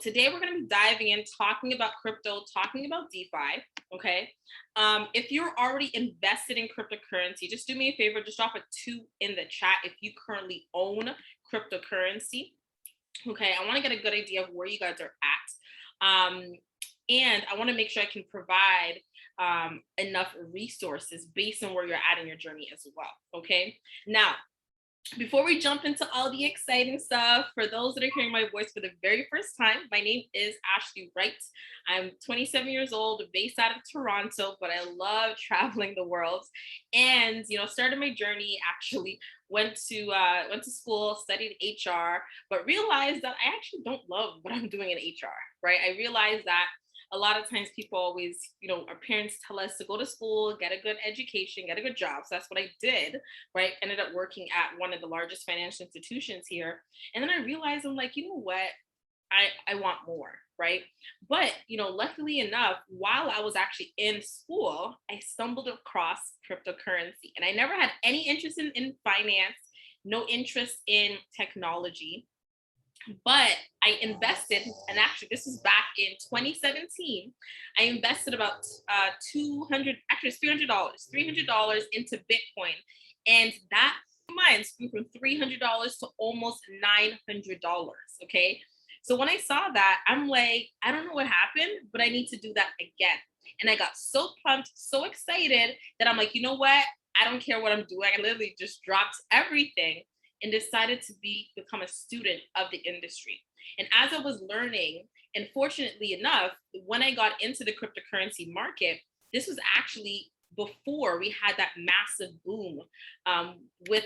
Today we're going to be diving in, talking about crypto, talking about DeFi. Okay. If you're already invested in cryptocurrency, just do me a favor, just drop a 2 in the chat if you currently own cryptocurrency. Okay. I want to get a good idea of where you guys are at. And I want to make sure I can provide enough resources based on where you're at in your journey as well. Okay. Now, before we jump into all the exciting stuff, for those that are hearing my voice for the very first time, my name is Ashley Wright. I'm 27 years old, based out of Toronto, but I love traveling the world. And started my journey actually. Went to school, studied HR, but realized that I actually don't love what I'm doing in HR. Right? I realized that a lot of times people always, our parents tell us to go to school, get a good education, get a good job. So that's what I did, right? Ended up working at one of the largest financial institutions here. And then I realized, I'm like, you know what? I want more, right? But, luckily enough, while I was actually in school, I stumbled across cryptocurrency. And I never had any interest in finance, no interest in technology. But I invested, and actually this was back in 2017. I invested about 200, actually it's $300 into Bitcoin, and that mine grew from $300 to almost $900. Okay, so when I saw that, I'm like, I don't know what happened, but I need to do that again. And I got so pumped, so excited that I'm like, you know what? I don't care what I'm doing. I literally just dropped everything and decided to become a student of the industry. And as I was learning, and fortunately enough, when I got into the cryptocurrency market, this was actually before we had that massive boom with,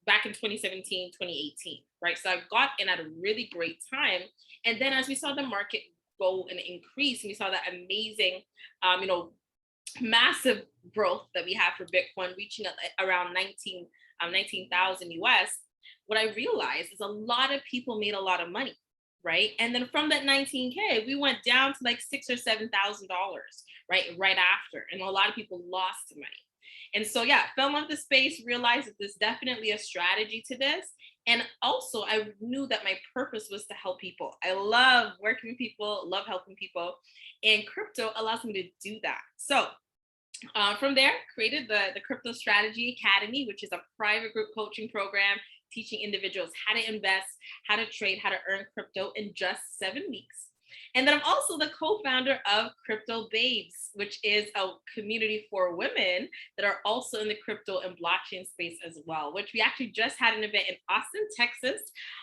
back in 2017, 2018, right? So I got in at a really great time. And then as we saw the market go and increase, and we saw that amazing, massive growth that we have for Bitcoin reaching around 19,000 US, what I realized is a lot of people made a lot of money, right? And then from that 19K, we went down to like $6,000 or $7,000, right after, and a lot of people lost money. And so, yeah, fell into the space, realized that there's definitely a strategy to this. And also, I knew that my purpose was to help people. I love working with people, love helping people, and crypto allows me to do that. So from there, created the Crypto Strategy Academy, which is a private group coaching program teaching individuals how to invest, how to trade, how to earn crypto in just 7 weeks. And then I'm also the co-founder of Crypto Babes, which is a community for women that are also in the crypto and blockchain space as well, which we actually just had an event in Austin, Texas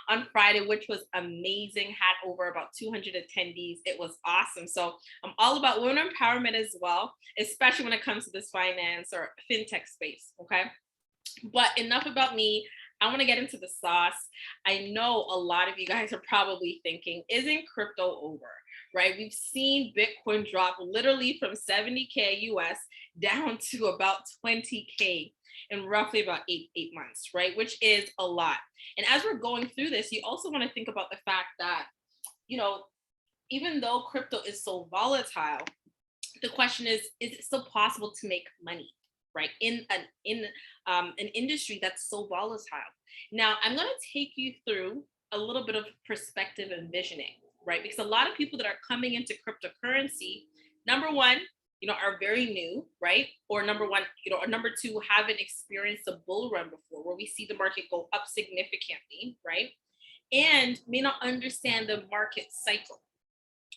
on Friday, which was amazing, had over about 200 attendees. It was awesome. So I'm all about women empowerment as well, especially when it comes to this finance or fintech space, okay? But enough about me. I want to get into the sauce. I know a lot of you guys are probably thinking, isn't crypto over? Right? We've seen Bitcoin drop literally from 70K US down to about 20K in roughly about eight months, right? Which is a lot. And as we're going through this, you also want to think about the fact that, even though crypto is so volatile, the question is it still possible to make money? Right, in an industry that's so volatile. Now, I'm going to take you through a little bit of perspective and visioning, right? Because a lot of people that are coming into cryptocurrency, number one, are very new, right? Or number one, or number two, haven't experienced a bull run before, where we see the market go up significantly, right? And may not understand the market cycle.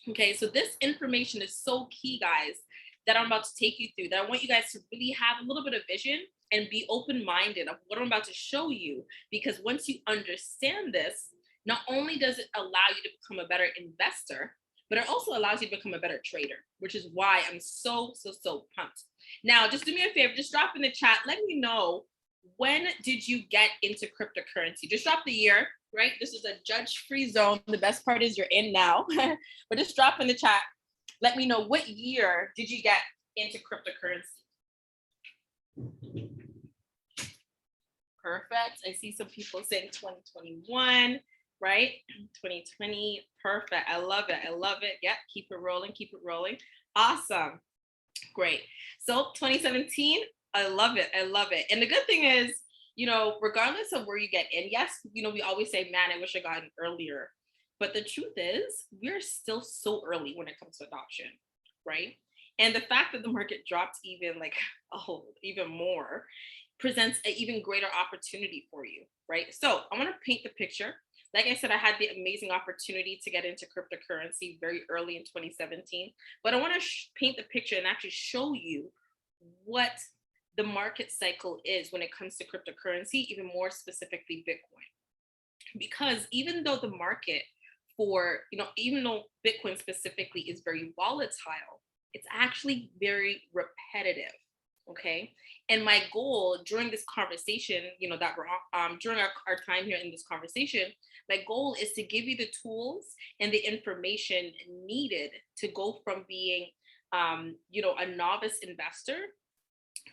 Okay, so this information is so key, guys, that I'm about to take you through, that I want you guys to really have a little bit of vision and be open-minded of what I'm about to show you. Because once you understand this, not only does it allow you to become a better investor, but it also allows you to become a better trader, which is why I'm so pumped. Now, just do me a favor, just drop in the chat, let me know, when did you get into cryptocurrency? Just drop the year, right? This is a judge-free zone. The best part is you're in now, but just drop in the chat. Let me know, what year did you get into cryptocurrency? Perfect. I see some people saying 2021, right? 2020. Perfect. I love it. I love it. Yep. Keep it rolling. Keep it rolling. Awesome. Great. So 2017. I love it. I love it. And the good thing is, regardless of where you get in, yes, we always say, man, I wish I got in earlier. But the truth is, we're still so early when it comes to adoption, right? And the fact that the market dropped even like, oh, even more presents an even greater opportunity for you, right? So I want to paint the picture. Like I said, I had the amazing opportunity to get into cryptocurrency very early in 2017, but I want to paint the picture and actually show you what the market cycle is when it comes to cryptocurrency, even more specifically Bitcoin. Because even though the market for, even though Bitcoin specifically is very volatile, it's actually very repetitive. Okay. And my goal during this conversation, that we're during our time here in this conversation, my goal is to give you the tools and the information needed to go from being, a novice investor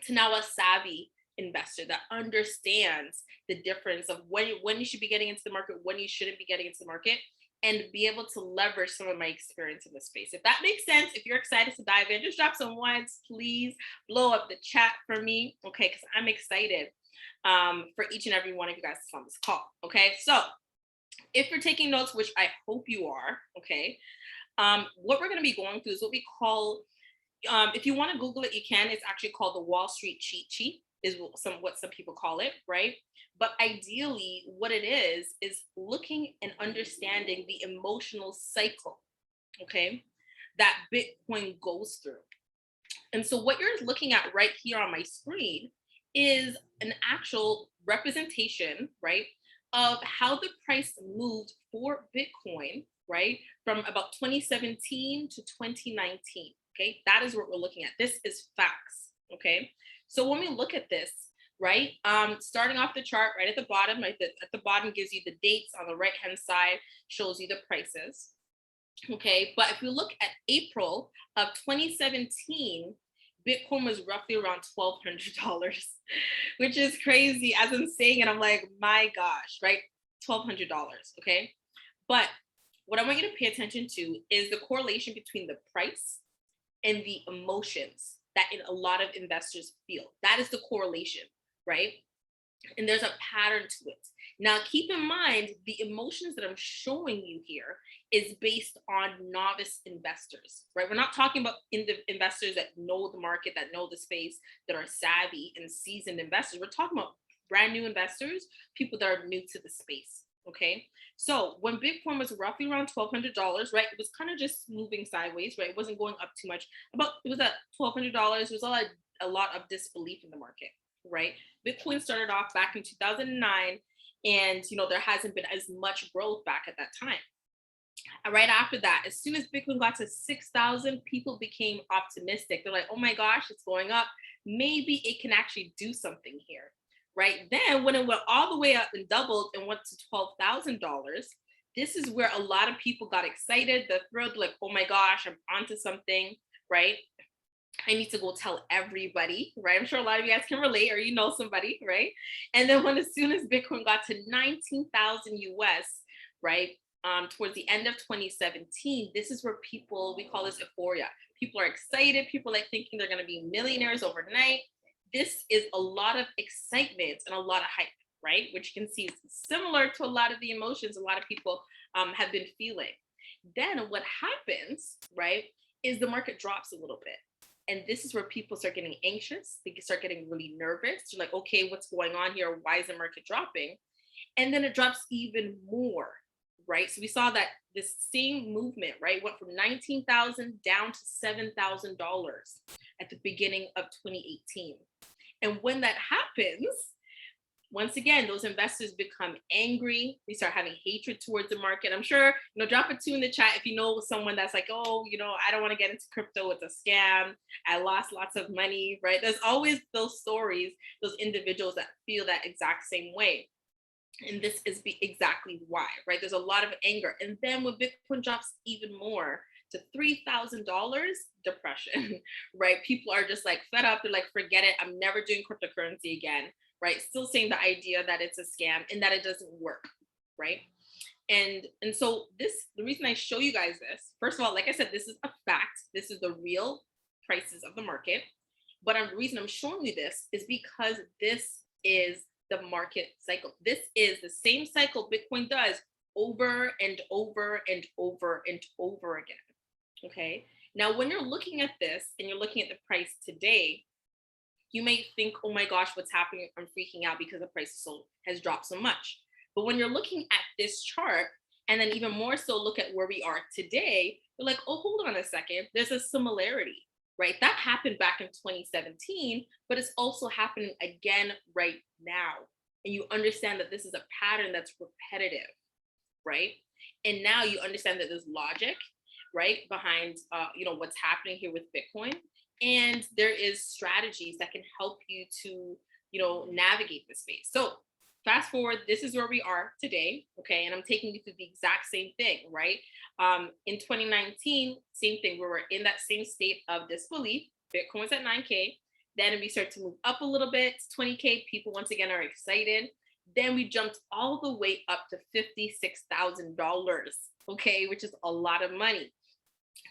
to now a savvy investor that understands the difference of when you should be getting into the market, when you shouldn't be getting into the market, and be able to leverage some of my experience in this space. If that makes sense, if you're excited to dive in, just drop some ones, please blow up the chat for me, okay? Because I'm excited for each and every one of you guys on this call, okay? So if you're taking notes, which I hope you are, okay, what we're going to be going through is what we call, if you want to Google it, you can. It's actually called the Wall Street cheat sheet, is what some people call it, right? But ideally, what it is looking and understanding the emotional cycle, okay, that Bitcoin goes through. And so what you're looking at right here on my screen is an actual representation, right, of how the price moved for Bitcoin, right, from about 2017 to 2019. Okay, that is what we're looking at. This is facts. Okay, so when we look at this, right, starting off the chart right at the bottom, right, at the bottom gives you the dates. On the right hand side shows you the prices. Okay, but if we look at April of 2017, Bitcoin was roughly around $1,200, which is crazy. As I'm saying it, I'm like, my gosh, right? $1,200. Okay, but what I want you to pay attention to is the correlation between the price and the emotions that a lot of investors feel. That is the correlation, right? And there's a pattern to it. Now, keep in mind, the emotions that I'm showing you here is based on novice investors, right? We're not talking about investors that know the market, that know the space, that are savvy and seasoned investors. We're talking about brand new investors, people that are new to the space. Okay, so when Bitcoin was roughly around $1,200, right, it was kind of just moving sideways, right? It wasn't going up too much. It was at $1,200. There was a lot of disbelief in the market, right? Bitcoin started off back in 2009, and there hasn't been as much growth back at that time. Right after that, as soon as Bitcoin got to 6,000, people became optimistic. They're like, oh my gosh, it's going up. Maybe it can actually do something here. Right then, when it went all the way up and doubled and went to $12,000, this is where a lot of people got excited. They're thrilled, like, oh my gosh, I'm onto something, right? I need to go tell everybody, right? I'm sure a lot of you guys can relate, or somebody, right? And then as soon as Bitcoin got to 19,000 US, right? Towards the end of 2017, this is where we call this euphoria. People are excited. People are like thinking they're going to be millionaires overnight. This is a lot of excitement and a lot of hype, right? Which you can see is similar to a lot of the emotions a lot of people have been feeling. Then what happens, right, is the market drops a little bit. And this is where people start getting anxious. They start getting really nervous. They're like, okay, what's going on here? Why is the market dropping? And then it drops even more, right? So we saw that this same movement, right, went from 19,000 down to $7,000 at the beginning of 2018. And when that happens, once again, those investors become angry. They start having hatred towards the market. I'm sure, drop a 2 in the chat if you know someone that's like, oh, I don't want to get into crypto. It's a scam. I lost lots of money, right? There's always those stories, those individuals that feel that exact same way. And this is exactly why, right? There's a lot of anger. And then when Bitcoin drops even more to $3,000, depression, right? People are just like fed up. They're like, forget it. I'm never doing cryptocurrency again, right? Still saying the idea that it's a scam and that it doesn't work, right? And so the reason I show you guys this, first of all, like I said, this is a fact. This is the real prices of the market. But the reason I'm showing you this is because this is the market cycle. This is the same cycle Bitcoin does over and over and over and over again. Okay. Now, when you're looking at this and you're looking at the price today, you may think, oh my gosh, what's happening? I'm freaking out because the price has dropped so much. But when you're looking at this chart, and then even more so look at where we are today, you're like, oh, hold on a second. There's a similarity, right? That happened back in 2017, but it's also happening again right now. And you understand that this is a pattern that's repetitive, right? And now you understand that there's logic, right, behind what's happening here with Bitcoin, and there is strategies that can help you to navigate the space. So fast forward, this is where we are today, okay, and I'm taking you through the exact same thing, right? In 2019, same thing, we were in that same state of disbelief. Bitcoin's at 9K. Then we start to move up a little bit, 20K. People once again are excited. Then we jumped all the way up to $56,000, okay, which is a lot of money.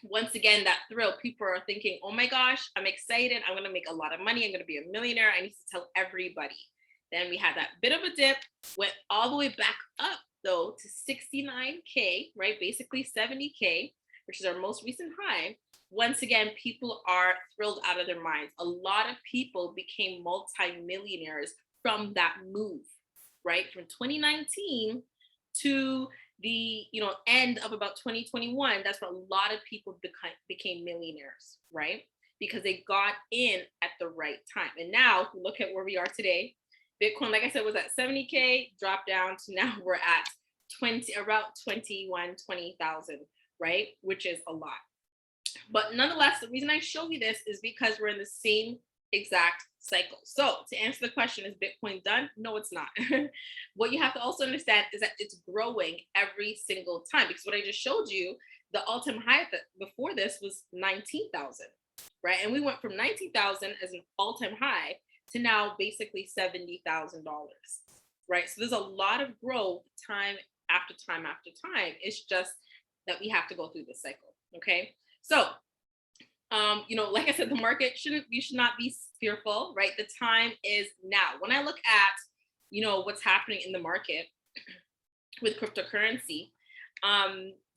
Once again, that thrill, people are thinking, oh my gosh, I'm excited. I'm going to make a lot of money. I'm going to be a millionaire. I need to tell everybody. Then we had that bit of a dip, went all the way back up though to 69K, right? Basically 70K, which is our most recent high. Once again, people are thrilled out of their minds. A lot of people became multi-millionaires from that move, right? From 2019 to the end of about 2021, that's where a lot of people became millionaires, right? Because they got in at the right time. And now, if we look at where we are today, Bitcoin, like I said, was at 70K, dropped down to now we're at about 20,000, right? Which is a lot. But nonetheless, the reason I show you this is because we're in the same exact cycle. So to answer the question, is Bitcoin done? No, it's not. What you have to also understand is that it's growing every single time, because what I just showed you, the all-time high before this was 19,000, right? And we went from 19,000 as an all-time high to now basically $70,000, right? So there's a lot of growth time after time after time. It's just that we have to go through the cycle, okay? So like I said, the market you should not be fearful, right? The time is now. When I look at, what's happening in the market with cryptocurrency,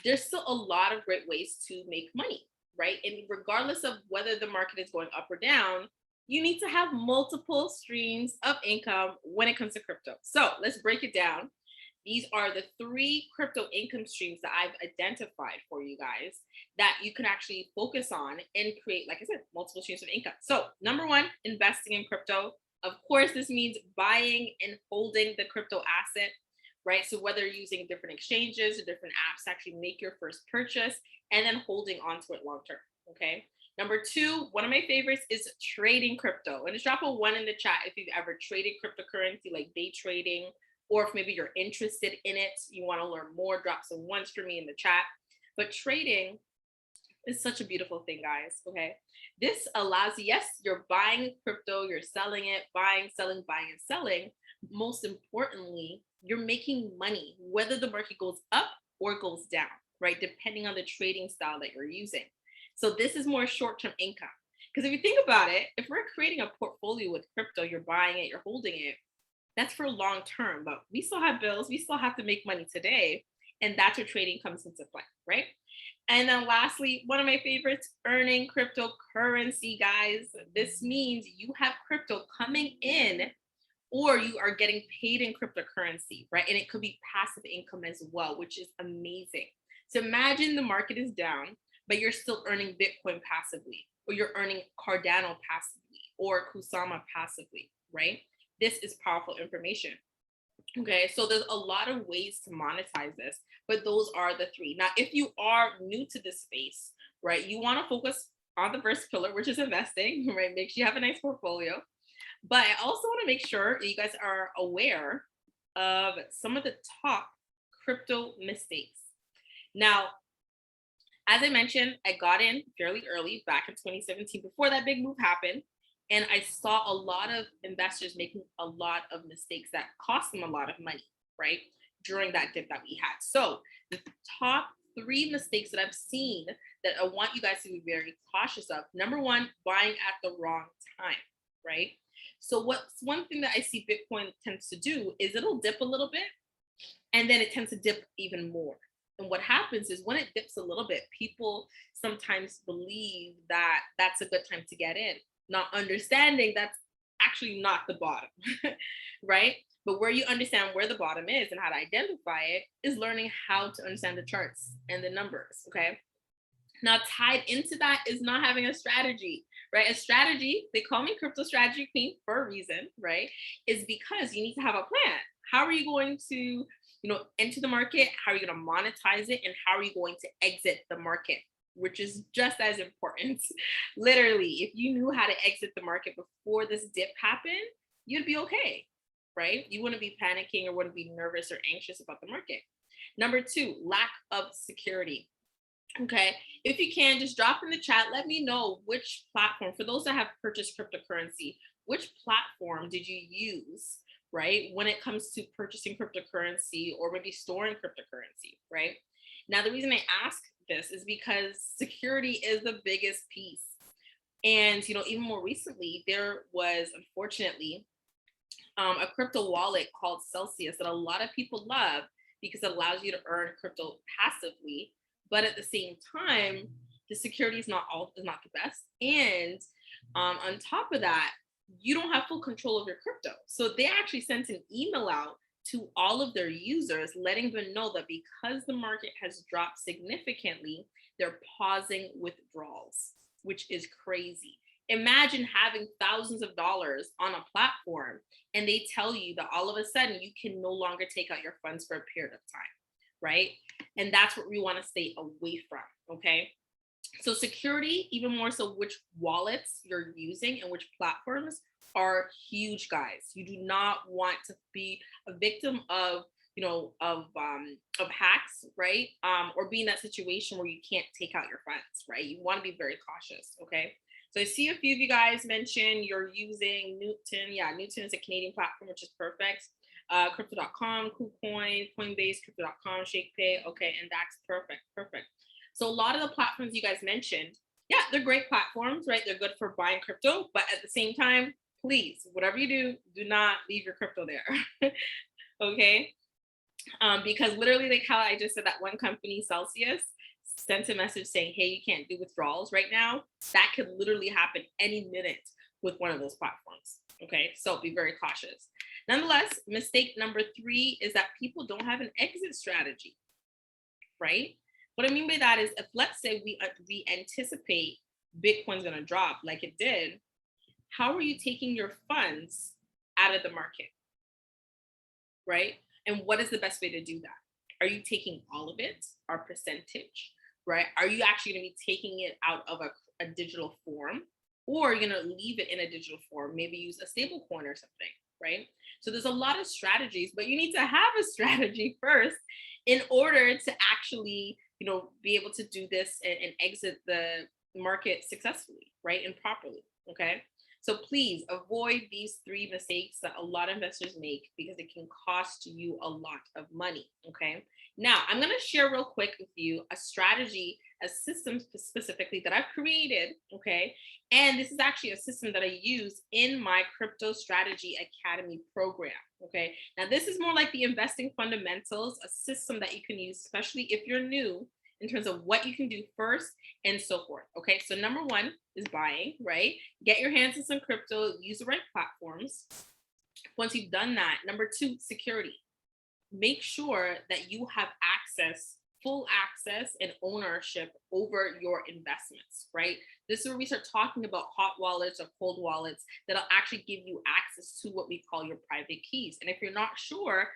there's still a lot of great ways to make money, right? And regardless of whether the market is going up or down, you need to have multiple streams of income when it comes to crypto. So let's break it down. These are the 3 crypto income streams that I've identified for you guys that you can actually focus on and create, like I said, multiple streams of income. So number 1, investing in crypto. Of course, this means buying and holding the crypto asset, right? So whether you're using different exchanges or different apps to actually make your first purchase and then holding onto it long term, okay? Number 2, one of my favorites is trading crypto. And just drop a 1 in the chat if you've ever traded cryptocurrency, like day trading, or if maybe you're interested in it, you want to learn more, drop some 1s for me in the chat. But trading is such a beautiful thing, guys, okay? This allows you, yes, you're buying crypto, you're selling it, buying, selling, buying, and selling. Most importantly, you're making money, whether the market goes up or goes down, right? Depending on the trading style that you're using. So this is more short-term income. Because if you think about it, if we're creating a portfolio with crypto, you're buying it, you're holding it, that's for long term, but we still have bills, we still have to make money today. And that's where trading comes into play, right? And then lastly, one of my favorites, earning cryptocurrency, guys. This means you have crypto coming in or you are getting paid in cryptocurrency, right? And it could be passive income as well, which is amazing. So imagine the market is down, but you're still earning Bitcoin passively, or you're earning Cardano passively, or Kusama passively, right? This is powerful information. Okay, so there's a lot of ways to monetize this, but those are the 3. Now, if you are new to this space, right, you want to focus on the first pillar, which is investing, right? Make sure you have a nice portfolio. But I also want to make sure that you guys are aware of some of the top crypto mistakes. Now, as I mentioned, I got in fairly early back in 2017 before that big move happened. And I saw a lot of investors making a lot of mistakes that cost them a lot of money, right? During that dip that we had. So the top 3 mistakes that I've seen that I want you guys to be very cautious of. Number 1, buying at the wrong time, right? So what's one thing that I see Bitcoin tends to do is it'll dip a little bit And then it tends to dip even more. And what happens is when it dips a little bit, people sometimes believe that that's a good time to get in, not understanding that's actually not the bottom, right? But where you understand where the bottom is and how to identify it is learning how to understand the charts and the numbers, okay? Now, tied into that is not having a strategy, right? A strategy, they call me crypto strategy queen for a reason, right? Is because you need to have a plan. How are you going to, enter the market? How are you going to monetize it? And how are you going to exit the market? Which is just as important. Literally, if you knew how to exit the market before this dip happened, you'd be okay, right? You wouldn't be panicking or wouldn't be nervous or anxious about the market. Number two, lack of security. Okay. If you can, just drop in the chat. Let me know which platform, for those that have purchased cryptocurrency, which platform did you use, right? When it comes to purchasing cryptocurrency or maybe storing cryptocurrency, right? Now, the reason I ask this is because security is the biggest piece. And, even more recently, there was unfortunately a crypto wallet called Celsius that a lot of people love because it allows you to earn crypto passively, but at the same time, the security is not the best, and on top of that, you don't have full control of your crypto. So they actually sent an email out to all of their users, letting them know that because the market has dropped significantly, they're pausing withdrawals, which is crazy. Imagine having thousands of dollars on a platform and they tell you that all of a sudden you can no longer take out your funds for a period of time, right? And that's what we want to stay away from, okay? So security, even more so which wallets you're using and which platforms are huge, guys. You do not want to be a victim of hacks, right? Or be in that situation where you can't take out your funds, right? You want to be very cautious, okay? So I see a few of you guys mention you're using Newton. Yeah, Newton is a Canadian platform, which is perfect. Crypto.com, KuCoin, Coinbase, Crypto.com, ShakePay, okay, and that's perfect. So a lot of the platforms you guys mentioned, yeah, they're great platforms, right? They're good for buying crypto, but at the same time, please, whatever you do not leave your crypto there, okay? Because literally, like how I just said, that one company, Celsius, sent a message saying, hey, you can't do withdrawals right now. That could literally happen any minute with one of those platforms, okay? So be very cautious. Nonetheless, mistake number three is that people don't have an exit strategy, right? What I mean by that is, if let's say we anticipate Bitcoin's going to drop like it did, how are you taking your funds out of the market, right? And what is the best way to do that? Are you taking all of it, or percentage, right? Are you actually going to be taking it out of a digital form, or are you going to leave it in a digital form? Maybe use a stable coin or something, right? So there's a lot of strategies, but you need to have a strategy first in order to actually, be able to do this and exit the market successfully, right? And properly, okay? So please avoid these three mistakes that a lot of investors make because it can cost you a lot of money, okay? Now, I'm going to share real quick with you a strategy, a system specifically that I've created, okay? And this is actually a system that I use in my Crypto Strategy Academy program, okay? Now, this is more like the investing fundamentals, a system that you can use, especially if you're new, in terms of what you can do first and so forth, okay? So number one is buying, right? Get your hands on some crypto, use the right platforms. Once you've done that, number two, security. Make sure that you have full access and ownership over your investments, right? This is where we start talking about hot wallets or cold wallets that'll actually give you access to what we call your private keys. And if you're not sure,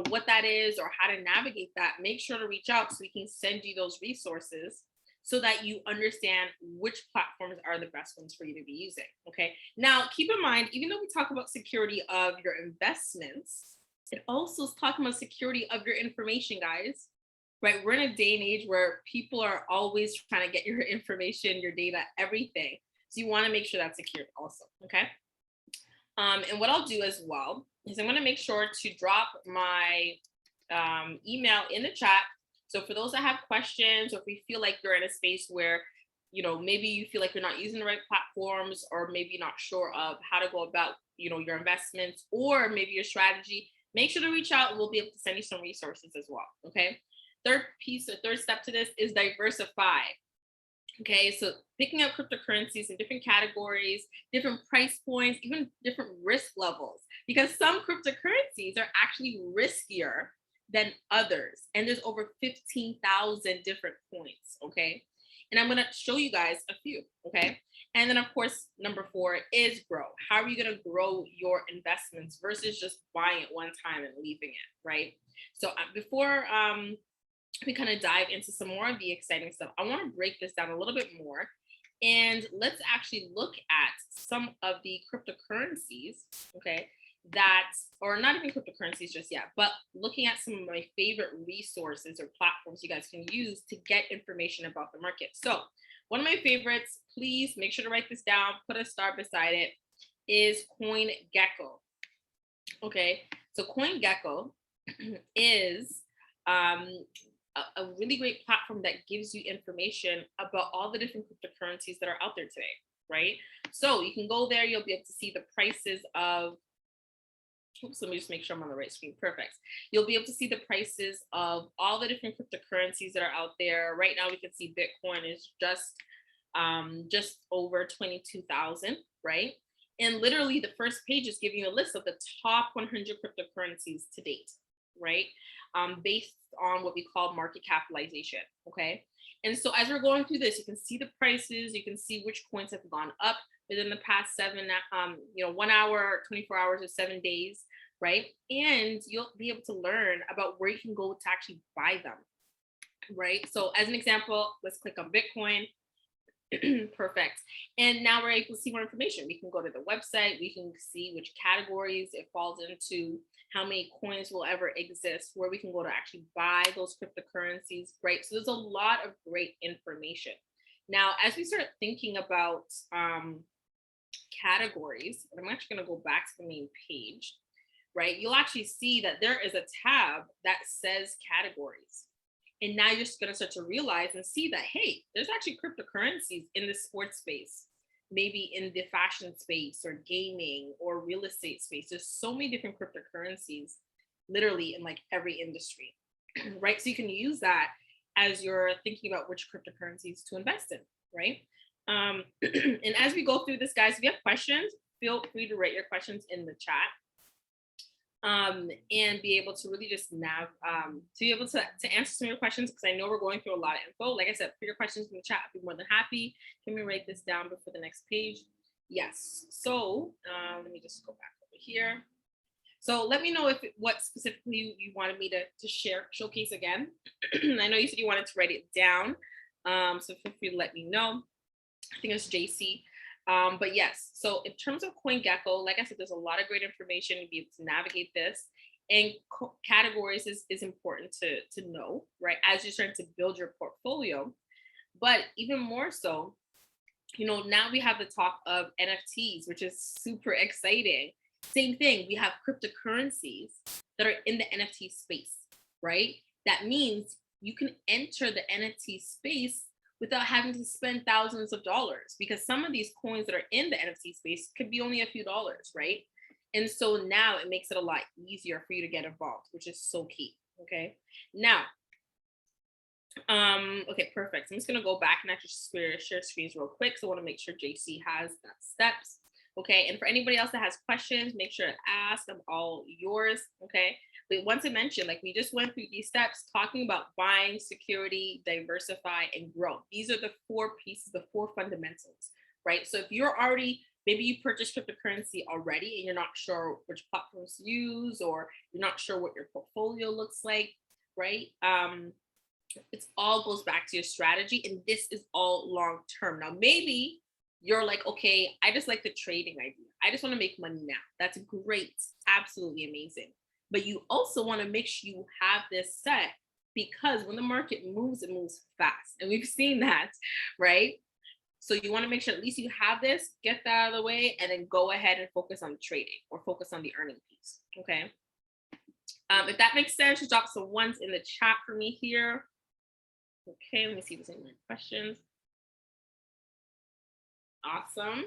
what that is or how to navigate that, make sure to reach out so we can send you those resources so that you understand which platforms are the best ones for you to be using, okay? Now, keep in mind, even though we talk about security of your investments, it also is talking about security of your information, guys, right? We're in a day and age where people are always trying to get your information, your data, everything. So you want to make sure that's secured also, okay? And what I'll do as well is I'm going to make sure to drop my email in the chat. So for those that have questions, or if you feel like you're in a space where, maybe you feel like you're not using the right platforms, or maybe you're not sure of how to go about, your investments, or maybe your strategy, make sure to reach out and we'll be able to send you some resources as well. Okay. Third piece or third step to this is diversify. Okay, so picking up cryptocurrencies in different categories, different price points, even different risk levels, because some cryptocurrencies are actually riskier than others. And there's over 15,000 different coins. Okay. And I'm going to show you guys a few. Okay. And then, of course, number 4 is grow. How are you going to grow your investments versus just buying it one time and leaving it? Right. So before we kind of dive into some more of the exciting stuff, I want to break this down a little bit more. And let's actually look at some of the cryptocurrencies, okay, that, or not even cryptocurrencies just yet, but looking at some of my favorite resources or platforms you guys can use to get information about the market. So one of my favorites, please make sure to write this down, put a star beside it, is CoinGecko. Okay, so CoinGecko is a really great platform that gives you information about all the different cryptocurrencies that are out there today, right? So you can go there, you'll be able to see the prices of, oops, let me just make sure I'm on the right screen. Perfect. You'll be able to see the prices of all the different cryptocurrencies that are out there. Right now, we can see Bitcoin is just over 22,000, right? And literally the first page is giving you a list of the top 100 cryptocurrencies to date, right? Based on what we call market capitalization, okay? And so as we're going through this, you can see the prices, you can see which coins have gone up within the past 1 hour, 24 hours, or 7 days, right? And you'll be able to learn about where you can go to actually buy them, right? So as an example, let's click on Bitcoin. Perfect. And now we're able to see more information. We can go to the website, we can see which categories it falls into, how many coins will ever exist, where we can go to actually buy those cryptocurrencies, right? So there's a lot of great information. Now, as we start thinking about categories, I'm actually going to go back to the main page, right? You'll actually see that there is a tab that says categories. And now you're just going to start to realize and see that, hey, there's actually cryptocurrencies in the sports space, maybe in the fashion space or gaming or real estate space. There's so many different cryptocurrencies literally in like every industry, right? So you can use that as you're thinking about which cryptocurrencies to invest in, right? And as we go through this, guys, if you have questions, feel free to write your questions in the chat. And be able to really just to be able to answer some of your questions, because I know we're going through a lot of info. Like I said, put your questions in the chat. I'd be more than happy. Can we write this down before the next page? Yes. So let me just go back over here. So let me know what specifically you wanted me to showcase again. I know you said you wanted to write it down. So feel free to let me know. I think it's JC. But yes, so in terms of CoinGecko, like I said, there's a lot of great information to be able to navigate this. And categories is important to know, right? As you're starting to build your portfolio. But even more so, now we have the talk of NFTs, which is super exciting. Same thing, we have cryptocurrencies that are in the NFT space, right? That means you can enter the NFT space without having to spend thousands of dollars, because some of these coins that are in the NFT space could be only a few dollars, right? And so now it makes it a lot easier for you to get involved, which is so key. Okay. Now, okay, perfect. I'm just gonna go back and actually share screens real quick. So I want to make sure JC has that steps. Okay, and for anybody else that has questions, make sure to ask them, all yours. Okay. But once I mentioned, like we just went through these steps talking about buying, security, diversify, and grow. These are the 4 pieces, the 4 fundamentals, right? So if you're already, maybe you purchased cryptocurrency already and you're not sure which platforms to use, or you're not sure what your portfolio looks like, right? It all goes back to your strategy, and this is all long term. Now, maybe you're like, okay, I just like the trading idea. I just want to make money now. That's great. Absolutely amazing. But you also want to make sure you have this set, because when the market moves, it moves fast. And we've seen that, right? So you want to make sure at least you have this, get that out of the way, and then go ahead and focus on trading or focus on the earning piece. Okay. If that makes sense, just drop some ones in the chat for me here. Okay, let me see if there's any more questions. Awesome.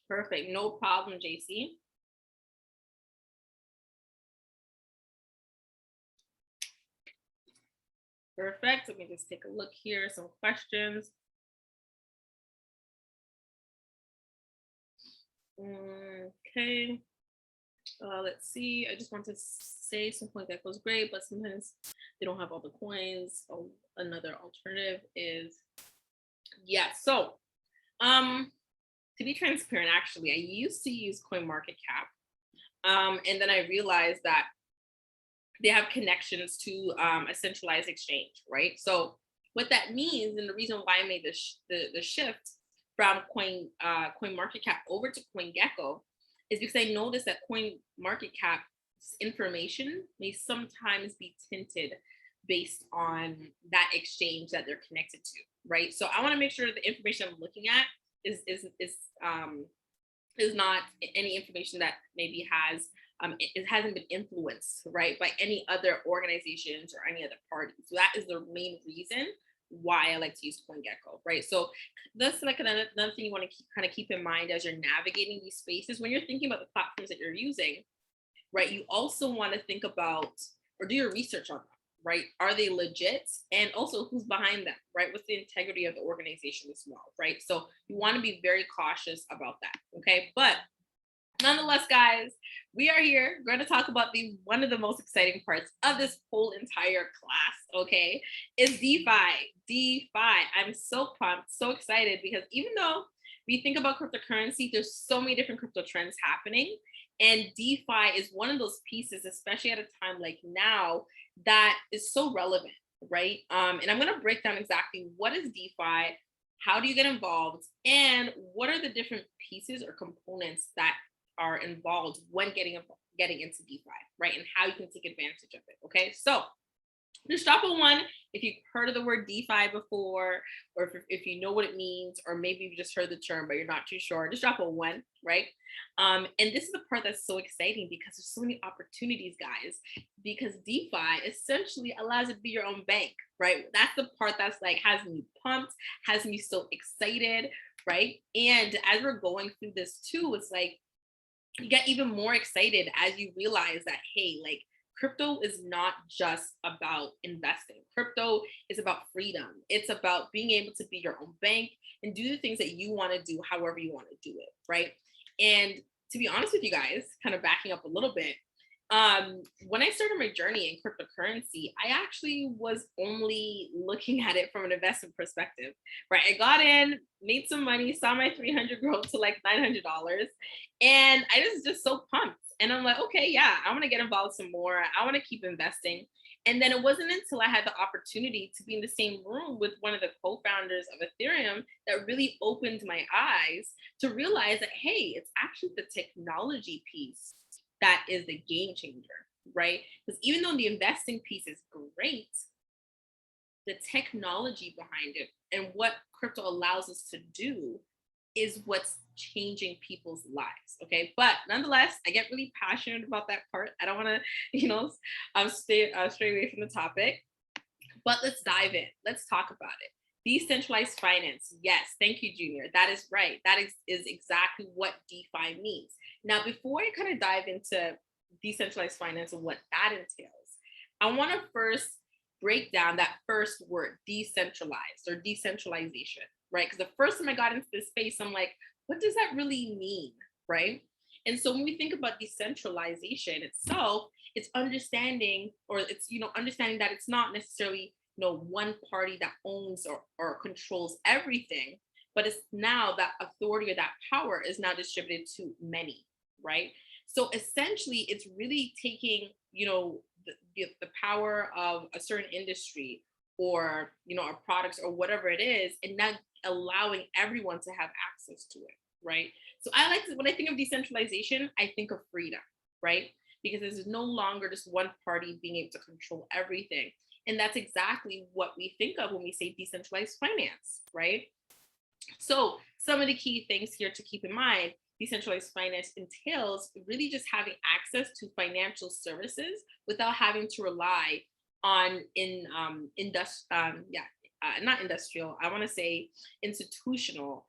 Perfect. No problem, JC. Perfect. Let me just take a look here. Some questions. Okay. Let's see. I just want to say some point that goes great, but sometimes they don't have all the coins. Oh, another alternative is yeah. So, to be transparent, actually, I used to use CoinMarketCap, and then I realized that they have connections to a centralized exchange, right? So what that means, and the reason why I made the shift from CoinMarketCap over to CoinGecko is because I noticed that CoinMarketCap's information may sometimes be tinted based on that exchange that they're connected to, right? So I want to make sure the information I'm looking at is is not any information that maybe has it hasn't been influenced right by any other organizations or any other parties. So that is the main reason why I like to use CoinGecko, right? So that's like another thing you want to kind of keep in mind as you're navigating these spaces when you're thinking about the platforms that you're using, right? You also want to think about or do your research on them, right? Are they legit? And also who's behind them, right? What's the integrity of the organization as well, right? So you want to be very cautious about that, okay? But nonetheless, guys, we are here going to talk about the one of the most exciting parts of this whole entire class, okay, is DeFi. DeFi. I'm so pumped, so excited because even though we think about cryptocurrency, there's so many different crypto trends happening. And DeFi is one of those pieces, especially at a time like now, that is so relevant, right? And I'm going to break down exactly what is DeFi, how do you get involved, and what are the different pieces or components that are involved when getting into DeFi, right? And how you can take advantage of it. Okay, so just drop a one if you've heard of the word DeFi before, or if you know what it means, or maybe you've just heard the term but you're not too sure. Just drop a one, right? And this is the part that's so exciting because there's so many opportunities, guys. Because DeFi essentially allows you to be your own bank, right? That's the part that's like has me pumped, has me so excited, right? And as we're going through this too, it's like you get even more excited as you realize that hey, like crypto is not just about investing. Crypto is about freedom. It's about being able to be your own bank and do the things that you want to do however you want to do it, right? And to be honest with you guys, kind of backing up a little bit, when I started my journey in cryptocurrency, I actually was only looking at it from an investment perspective, right? I got in, made some money, saw my 300 grow to like $900, and I was just so pumped. And I'm like, okay, yeah, I want to get involved some more. I want to keep investing. And then it wasn't until I had the opportunity to be in the same room with one of the co-founders of Ethereum that really opened my eyes to realize that, hey, it's actually the technology piece that is the game changer, right? Because even though the investing piece is great, the technology behind it and what crypto allows us to do is what's changing people's lives. Okay. But nonetheless, I get really passionate about that part. I don't want to, stray away from the topic, but let's dive in. Let's talk about it. Decentralized finance. Yes. Thank you, Junior. That is right. That is exactly what DeFi means. Now, before I kind of dive into decentralized finance and what that entails, I want to first break down that first word, decentralized or decentralization, right? Because the first time I got into this space, I'm like, what does that really mean, right? And so when we think about decentralization itself, it's understanding, or it's understanding that it's not necessarily one party that owns or controls everything, but it's now that authority or that power is now distributed to many, right? So essentially, it's really taking the power of a certain industry or our products or whatever it is, and not allowing everyone to have access to it, right? So I like to, when I think of decentralization, I think of freedom, right? Because there's no longer just one party being able to control everything. And that's exactly what we think of when we say decentralized finance, right? So some of the key things here to keep in mind, decentralized finance entails really just having access to financial services without having to rely on not industrial, I want to say institutional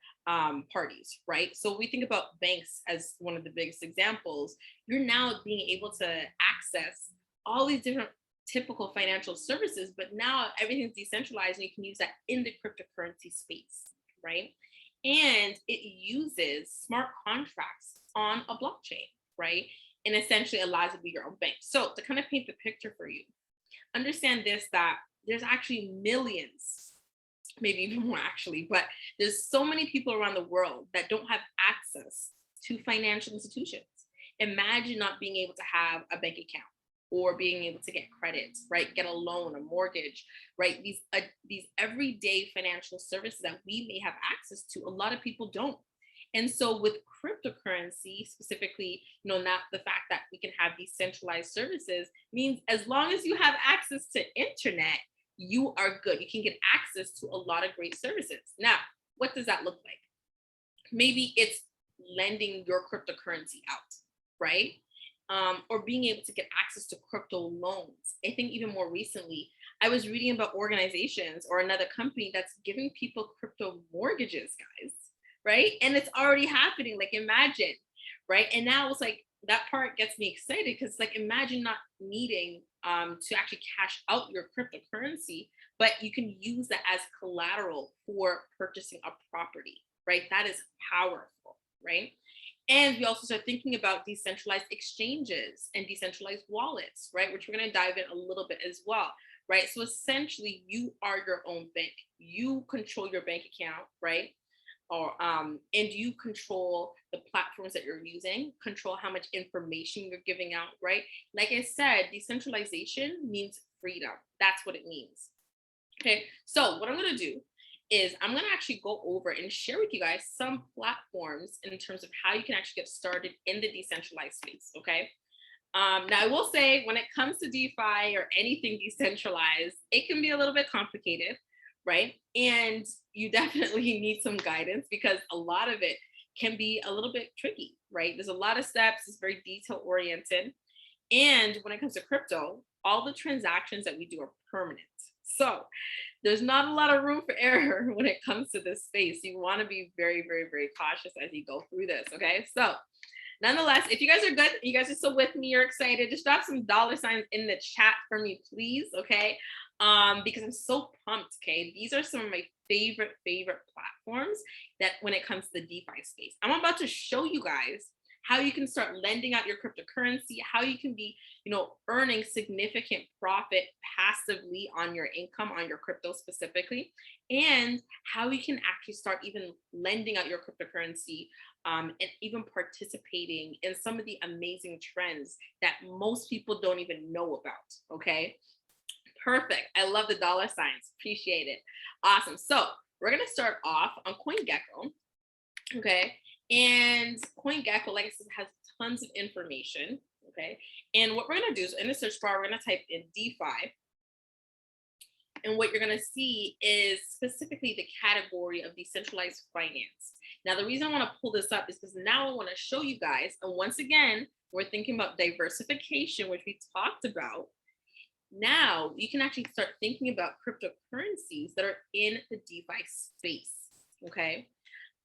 parties, right? So we think about banks as one of the biggest examples. You're now being able to access all these different typical financial services, but now everything's decentralized and you can use that in the cryptocurrency space, right? And it uses smart contracts on a blockchain, right? And essentially allows it to be your own bank. So to kind of paint the picture for you, understand this, that there's actually millions, maybe even more actually, but there's so many people around the world that don't have access to financial institutions. Imagine not being able to have a bank account or being able to get credits, right? Get a loan, a mortgage, right? These everyday financial services that we may have access to, a lot of people don't. And so with cryptocurrency specifically, not the fact that we can have decentralized services means as long as you have access to internet, you are good. You can get access to a lot of great services. Now, what does that look like? Maybe it's lending your cryptocurrency out, right? Or being able to get access to crypto loans. I think even more recently, I was reading about organizations or another company that's giving people crypto mortgages, guys, right? And it's already happening. Like, imagine, right? And now it's like that part gets me excited because, like, imagine not needing to actually cash out your cryptocurrency, but you can use that as collateral for purchasing a property, right? That is powerful, right? And we also start thinking about decentralized exchanges and decentralized wallets, right? Which we're going to dive in a little bit as well, right? So essentially, you are your own bank. You control your bank account, right? Or and you control the platforms that you're using, control how much information you're giving out, right? Like I said, decentralization means freedom. That's what it means. Okay, so what I'm going to do is I'm going to actually go over and share with you guys some platforms in terms of how you can actually get started in the decentralized space. Okay. Now, I will say when it comes to DeFi or anything decentralized, it can be a little bit complicated, right? And you definitely need some guidance because a lot of it can be a little bit tricky, right? There's a lot of steps, it's very detail oriented. And when it comes to crypto, all the transactions that we do are permanent. So there's not a lot of room for error when it comes to this space. You want to be very, very, very cautious as you go through this. Okay. So nonetheless, if you guys are good, you guys are still with me, you're excited, just drop some dollar signs in the chat for me, please. Okay. Because I'm so pumped. Okay. These are some of my favorite platforms that when it comes to the DeFi space. I'm about to show you guys how you can start lending out your cryptocurrency, how you can be, earning significant profit passively on your income, on your crypto specifically, and how you can actually start even lending out your cryptocurrency and even participating in some of the amazing trends that most people don't even know about. Okay. Perfect. I love the dollar signs. Appreciate it. Awesome. So we're going to start off on CoinGecko. Okay. And CoinGecko, like I said, has tons of information. Okay. And what we're going to do is in the search bar, we're going to type in DeFi. And what you're going to see is specifically the category of decentralized finance. Now, the reason I want to pull this up is because now I want to show you guys. And once again, we're thinking about diversification, which we talked about. Now you can actually start thinking about cryptocurrencies that are in the DeFi space. Okay.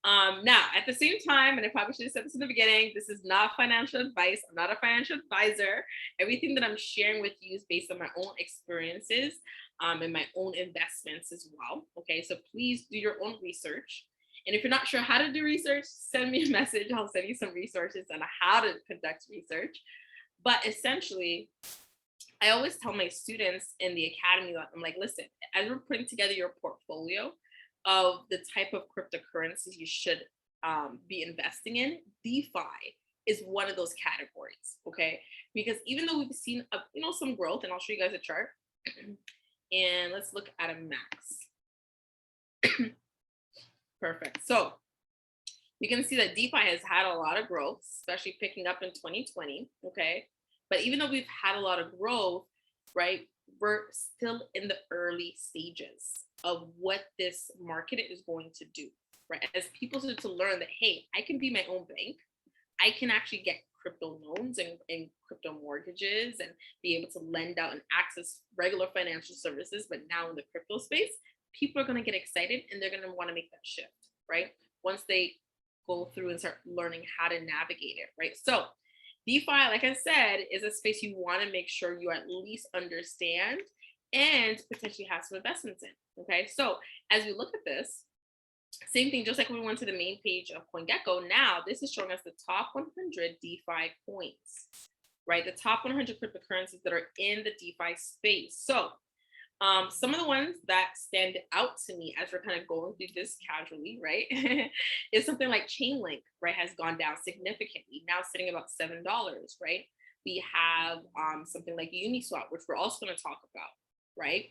Now, at the same time, and I probably should have said this in the beginning, this is not financial advice. I'm not a financial advisor. Everything that I'm sharing with you is based on my own experiences and my own investments as well. Okay, so please do your own research. And if you're not sure how to do research, send me a message. I'll send you some resources on how to conduct research. But essentially, I always tell my students in the academy that I'm like, listen, as we're putting together your portfolio of the type of cryptocurrencies you should be investing in, DeFi is one of those categories, okay? Because even though we've seen some growth, and I'll show you guys a chart, and let's look at a max. Perfect. So you can see that DeFi has had a lot of growth, especially picking up in 2020, okay? But even though we've had a lot of growth, right, we're still in the early stages of what this market is going to do, right? As people start to learn that, hey, I can be my own bank. I can actually get crypto loans and crypto mortgages and be able to lend out and access regular financial services, but now in the crypto space, people are going to get excited and they're going to want to make that shift, right? Once they go through and start learning how to navigate it, right? So DeFi, like I said, is a space you want to make sure you at least understand and potentially have some investments in. Okay, so as we look at this, same thing, just like when we went to the main page of CoinGecko, now this is showing us the top 100 DeFi coins, right? The top 100 cryptocurrencies that are in the DeFi space. So some of the ones that stand out to me as we're kind of going through this casually, right, is something like Chainlink, right, has gone down significantly, now sitting about $7, right? We have something like Uniswap, which we're also going to talk about, right?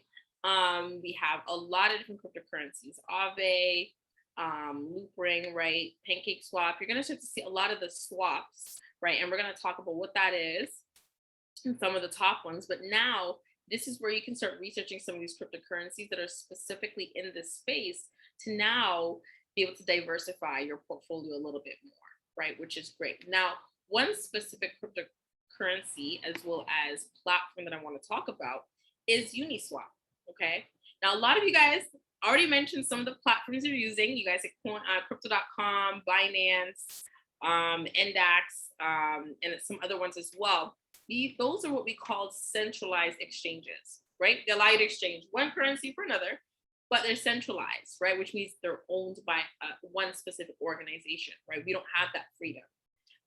We have a lot of different cryptocurrencies, Aave, Loopring, right, Pancake Swap. You're going to start to see a lot of the swaps, right? And we're going to talk about what that is and some of the top ones. But now this is where you can start researching some of these cryptocurrencies that are specifically in this space to now be able to diversify your portfolio a little bit more, right? Which is great. Now, one specific cryptocurrency as well as platform that I want to talk about is Uniswap. Okay. Now, a lot of you guys already mentioned some of the platforms you're using. You guys like crypto.com, Binance, Index, and some other ones as well. Those are what we call centralized exchanges, right? They allow you to exchange one currency for another, but they're centralized, right? Which means they're owned by one specific organization, right? We don't have that freedom.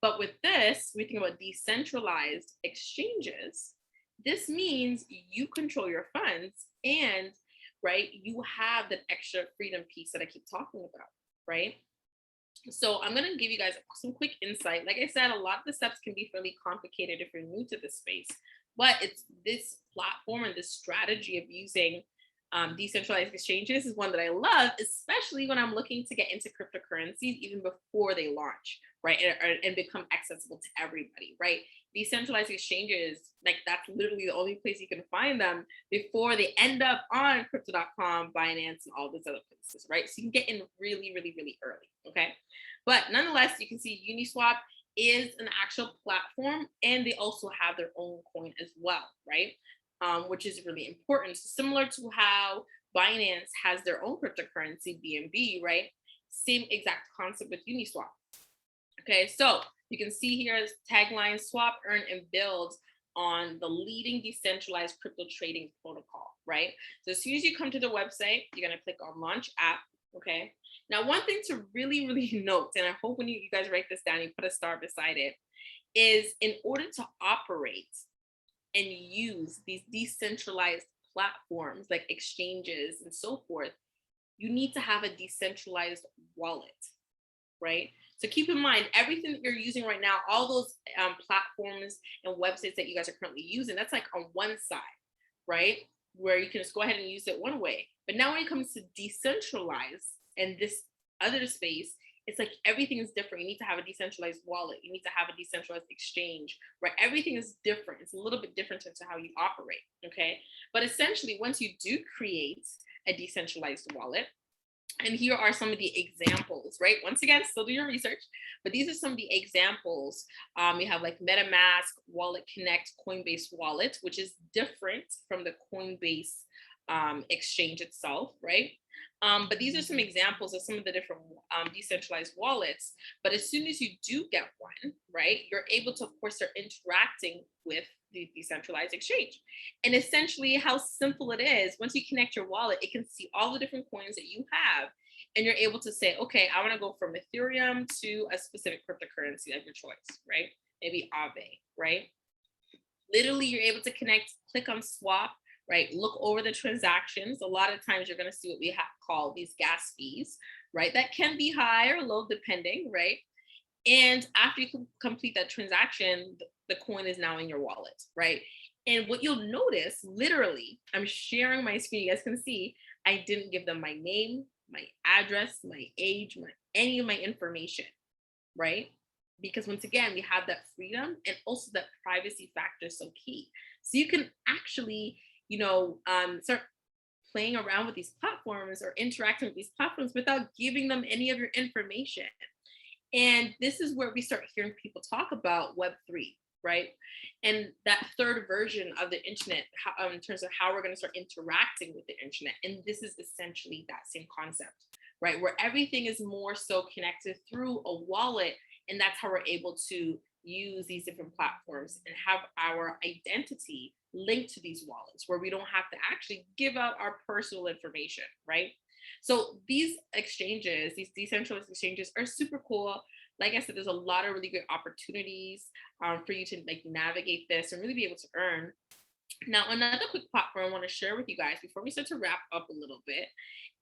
But with this, we think about decentralized exchanges. This means you control your funds and, right, you have that extra freedom piece that I keep talking about, right? So I'm going to give you guys some quick insight. Like I said, a lot of the steps can be fairly complicated if you're new to this space, but it's this platform and this strategy of using decentralized exchanges is one that I love, especially when I'm looking to get into cryptocurrencies even before they launch, right? And become accessible to everybody, right? Decentralized exchanges, like that's literally the only place you can find them before they end up on crypto.com, Binance, and all these other places, right? So you can get in really, really, really early, okay? But nonetheless, you can see Uniswap is an actual platform and they also have their own coin as well, right? Which is really important. So similar to how Binance has their own cryptocurrency, BNB, right? Same exact concept with Uniswap. Okay, so you can see here is tagline: swap, earn, and build on the leading decentralized crypto trading protocol, right? So as soon as you come to the website, you're gonna click on launch app, okay? Now, one thing to really, really note, and I hope when you guys write this down, you put a star beside it, is in order to operate and use these decentralized platforms like exchanges and so forth, you need to have a decentralized wallet, right? So keep in mind, everything that you're using right now, all those platforms and websites that you guys are currently using, that's like on one side, right? Where you can just go ahead and use it one way. But now when it comes to decentralized and this other space, it's like everything is different. You need to have a decentralized wallet. You need to have a decentralized exchange, right? Everything is different. It's a little bit different into how you operate, okay? But essentially, once you do create a decentralized wallet, and here are some of the examples, right? Once again, still do your research, but these are some of the examples. We have like MetaMask, Wallet Connect, Coinbase Wallet, which is different from the Coinbase exchange itself, right? But these are some examples of some of the different decentralized wallets. But as soon as you do get one, right, you're able to, of course, start interacting with the decentralized exchange. And essentially how simple it is, once you connect your wallet, it can see all the different coins that you have. And you're able to say, okay, I want to go from Ethereum to a specific cryptocurrency of your choice, right? Maybe Aave, right? Literally, you're able to connect, click on swap, right? Look over the transactions. A lot of times you're going to see what we call these gas fees, right? That can be high or low depending, right? And after you complete that transaction, the coin is now in your wallet, right? And what you'll notice, literally, I'm sharing my screen. You guys can see, I didn't give them my name, my address, my age, any of my information, right? Because once again, we have that freedom and also that privacy factor so key. So you can actually, start playing around with these platforms or interacting with these platforms without giving them any of your information. And this is where we start hearing people talk about Web3, right? And that third version of the internet in terms of how we're going to start interacting with the internet. And this is essentially that same concept, right? Where everything is more so connected through a wallet. And that's how we're able to use these different platforms and have our identity linked to these wallets where we don't have to actually give out our personal information, right? So these exchanges, these decentralized exchanges are super cool. Like I said, there's a lot of really good opportunities for you to like navigate this and really be able to earn. Now, another quick platform I want to share with you guys before we start to wrap up a little bit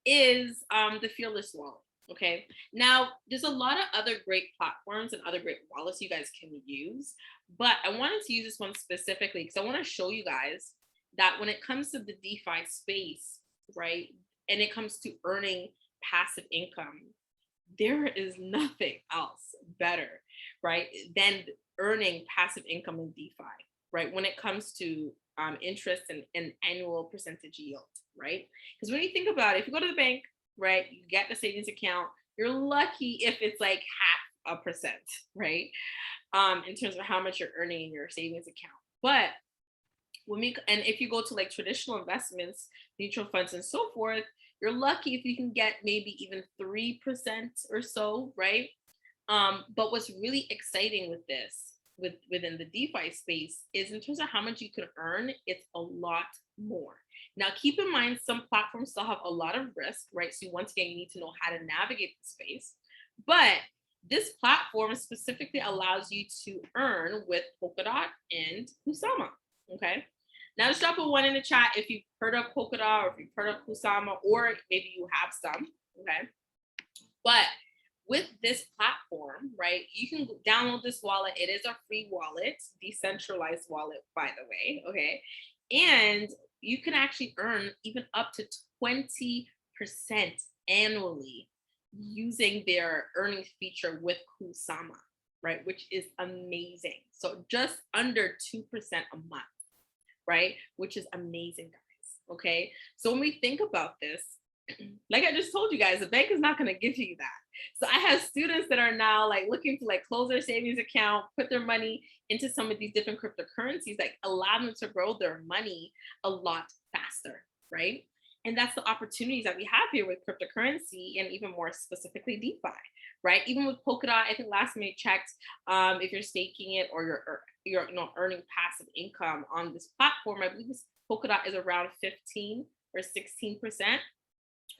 is the Fearless Wallet. Okay. Now, there's a lot of other great platforms and other great wallets you guys can use, but I wanted to use this one specifically because I want to show you guys that when it comes to the DeFi space, right, and it comes to earning passive income, there is nothing else better, right, than earning passive income in DeFi, right? When it comes to interest and annual percentage yield, right? Because when you think about it, if you go to the bank, right, you get the savings account, you're lucky if it's like half a percent, right? In terms of how much you're earning in your savings account. But and if you go to like traditional investments, mutual funds and so forth, you're lucky if you can get maybe even 3% or so, right? But what's really exciting with this, within the DeFi space, is in terms of how much you can earn, it's a lot more. Now, keep in mind, some platforms still have a lot of risk, right? So once again, you need to know how to navigate the space. But this platform specifically allows you to earn with Polkadot and Kusama. Okay. Now, just drop a one in the chat if you've heard of Polkadot or if you've heard of Kusama, or maybe you have some. Okay. But with this platform, right, you can download this wallet. It is a free wallet, decentralized wallet, by the way. Okay. And you can actually earn even up to 20% annually using their earnings feature with Kusama, right, which is amazing. So just under 2% a month, right, which is amazing, guys. Okay. So when we think about this, like I just told you guys, the bank is not going to give you that. So I have students that are now like looking to like close their savings account, put their money into some of these different cryptocurrencies that allow them to grow their money a lot faster, right? And that's the opportunities that we have here with cryptocurrency, and even more specifically DeFi, right? Even with Polkadot, I think last time I checked, if you're staking it or you're earning passive income on this platform, I believe this Polkadot is around 15 or 16%,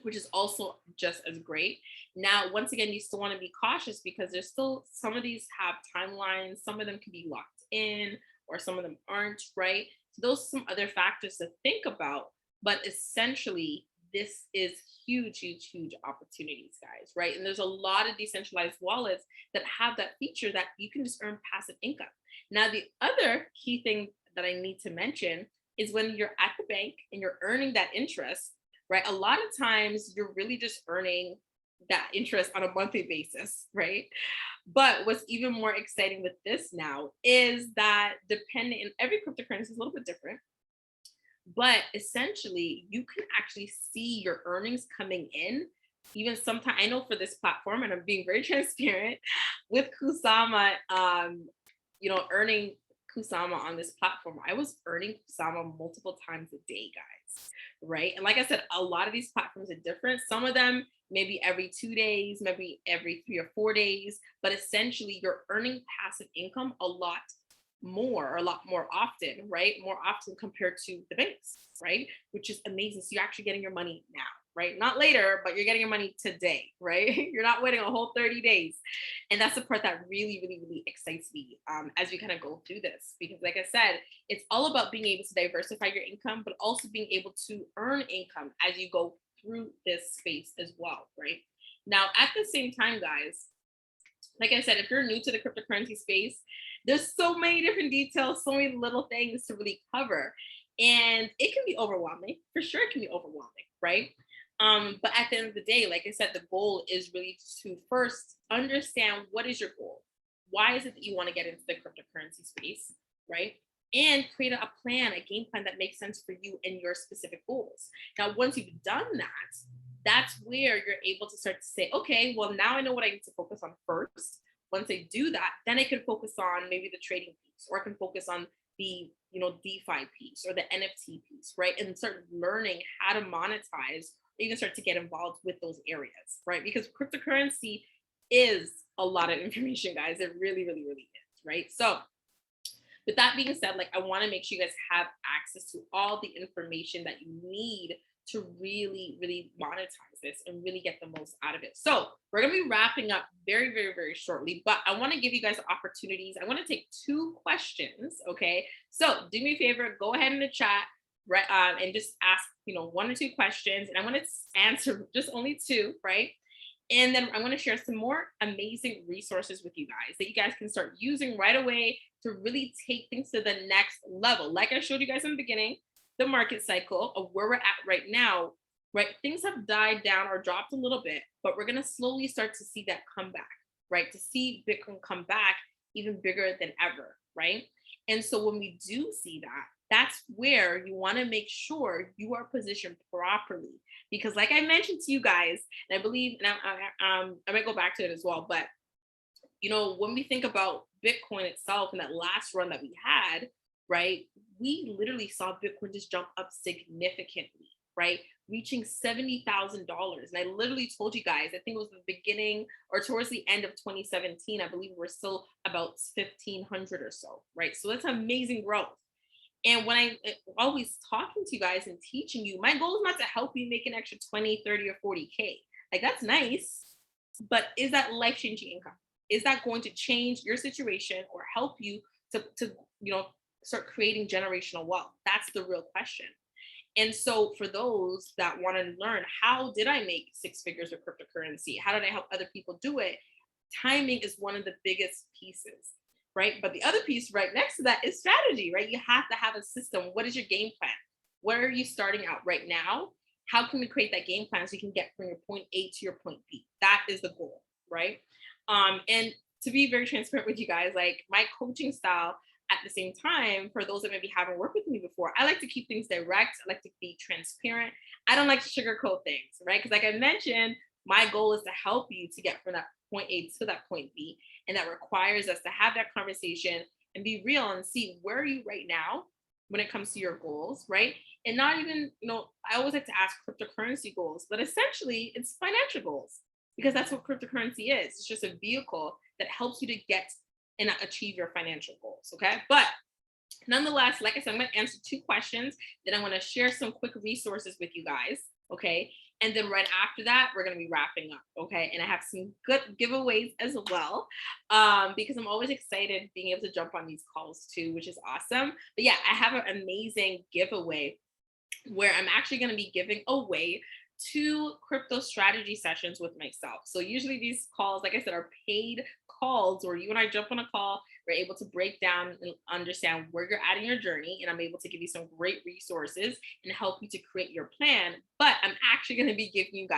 which is also just as great. Now, once again, you still want to be cautious because there's still some of these have timelines, some of them can be locked in, or some of them aren't, right? So those are some other factors to think about. But essentially, this is huge, huge, huge opportunities, guys, right? And there's a lot of decentralized wallets that have that feature that you can just earn passive income. Now, the other key thing that I need to mention is when you're at the bank and you're earning that interest, right? A lot of times you're really just earning that interest on a monthly basis, right? But what's even more exciting with this now is that depending, and every cryptocurrency is a little bit different, but essentially you can actually see your earnings coming in. Even sometimes, I know for this platform, and I'm being very transparent with Kusama, earning Kusama on this platform, I was earning Kusama multiple times a day, guys, right? And like I said, a lot of these platforms are different. Some of them maybe every 2 days, maybe every 3 or 4 days, but essentially you're earning passive income a lot more often, right? More often compared to the banks, right? Which is amazing. So you're actually getting your money now, right? Not later, but you're getting your money today, right? You're not waiting a whole 30 days. And that's the part that really, really, really excites me as we kind of go through this. Because like I said, it's all about being able to diversify your income, but also being able to earn income as you go through this space as well, right? Now, at the same time, guys, like I said, if you're new to the cryptocurrency space, there's so many different details, so many little things to really cover. And it can be overwhelming. For sure, it can be overwhelming, right? But at the end of the day, like I said, the goal is really to first understand what is your goal? Why is it that you want to get into the cryptocurrency space, right? And create a plan, a game plan that makes sense for you and your specific goals. Now, once you've done that, that's where you're able to start to say, okay, well, now I know what I need to focus on first. Once I do that, then I can focus on maybe the trading piece, or I can focus on the DeFi piece or the NFT piece, right? And start learning how to monetize, or even start to get involved with those areas, right? Because cryptocurrency is a lot of information, guys. It really, really, really is, right? So with that being said, like I want to make sure you guys have access to all the information that you need to really, really monetize this and really get the most out of it. So we're gonna be wrapping up very, very, very shortly, but I want to give you guys opportunities. I want to take 2 questions. Okay. So do me a favor, go ahead in the chat, right? And just ask, 1 or 2 questions. And I want to answer just only 2, right? And then I'm going to share some more amazing resources with you guys that you guys can start using right away to really take things to the next level. Like I showed you guys in the beginning, the market cycle of where we're at right now, right? Things have died down or dropped a little bit, but we're going to slowly start to see that come back, right? To see Bitcoin come back even bigger than ever, right? And so when we do see that, that's where you want to make sure you are positioned properly. Because like I mentioned to you guys, and I believe, and I might go back to it as well, but when we think about Bitcoin itself and that last run that we had, right, we literally saw Bitcoin just jump up significantly, right, reaching $70,000. And I literally told you guys, I think it was the beginning or towards the end of 2017, I believe we're still about 1,500 or so, right? So that's amazing growth. And when I always talking to you guys and teaching you, my goal is not to help you make an extra 20, 30, or 40K. Like that's nice, but is that life-changing income? Is that going to change your situation or help you to start creating generational wealth? That's the real question. And so for those that want to learn, how did I make 6 figures with cryptocurrency? How did I help other people do it? Timing is one of the biggest pieces, right? But the other piece right next to that is strategy, right? You have to have a system. What is your game plan? Where are you starting out right now? How can we create that game plan so you can get from your point A to your point B? That is the goal, right? And to be very transparent with you guys, like my coaching style at the same time, for those that maybe haven't worked with me before, I like to keep things direct. I like to be transparent. I don't like to sugarcoat things, right? Because like I mentioned, my goal is to help you to get from that point A to that point B. And that requires us to have that conversation and be real and see where are you right now when it comes to your goals, right? And not even, I always like to ask cryptocurrency goals, but essentially it's financial goals because that's what cryptocurrency is. It's just a vehicle that helps you to get and achieve your financial goals, okay? But nonetheless, like I said, I'm going to answer 2 questions. Then I'm going to share some quick resources with you guys, okay? And then right after that, we're going to be wrapping up, okay? And I have some good giveaways as well, because I'm always excited being able to jump on these calls too, which is awesome. But yeah, I have an amazing giveaway where I'm actually going to be giving away 2 crypto strategy sessions with myself. So usually these calls, like I said, are paid calls where you and I jump on a call. We're able to break down and understand where you're at in your journey. And I'm able to give you some great resources and help you to create your plan. But I'm actually going to be giving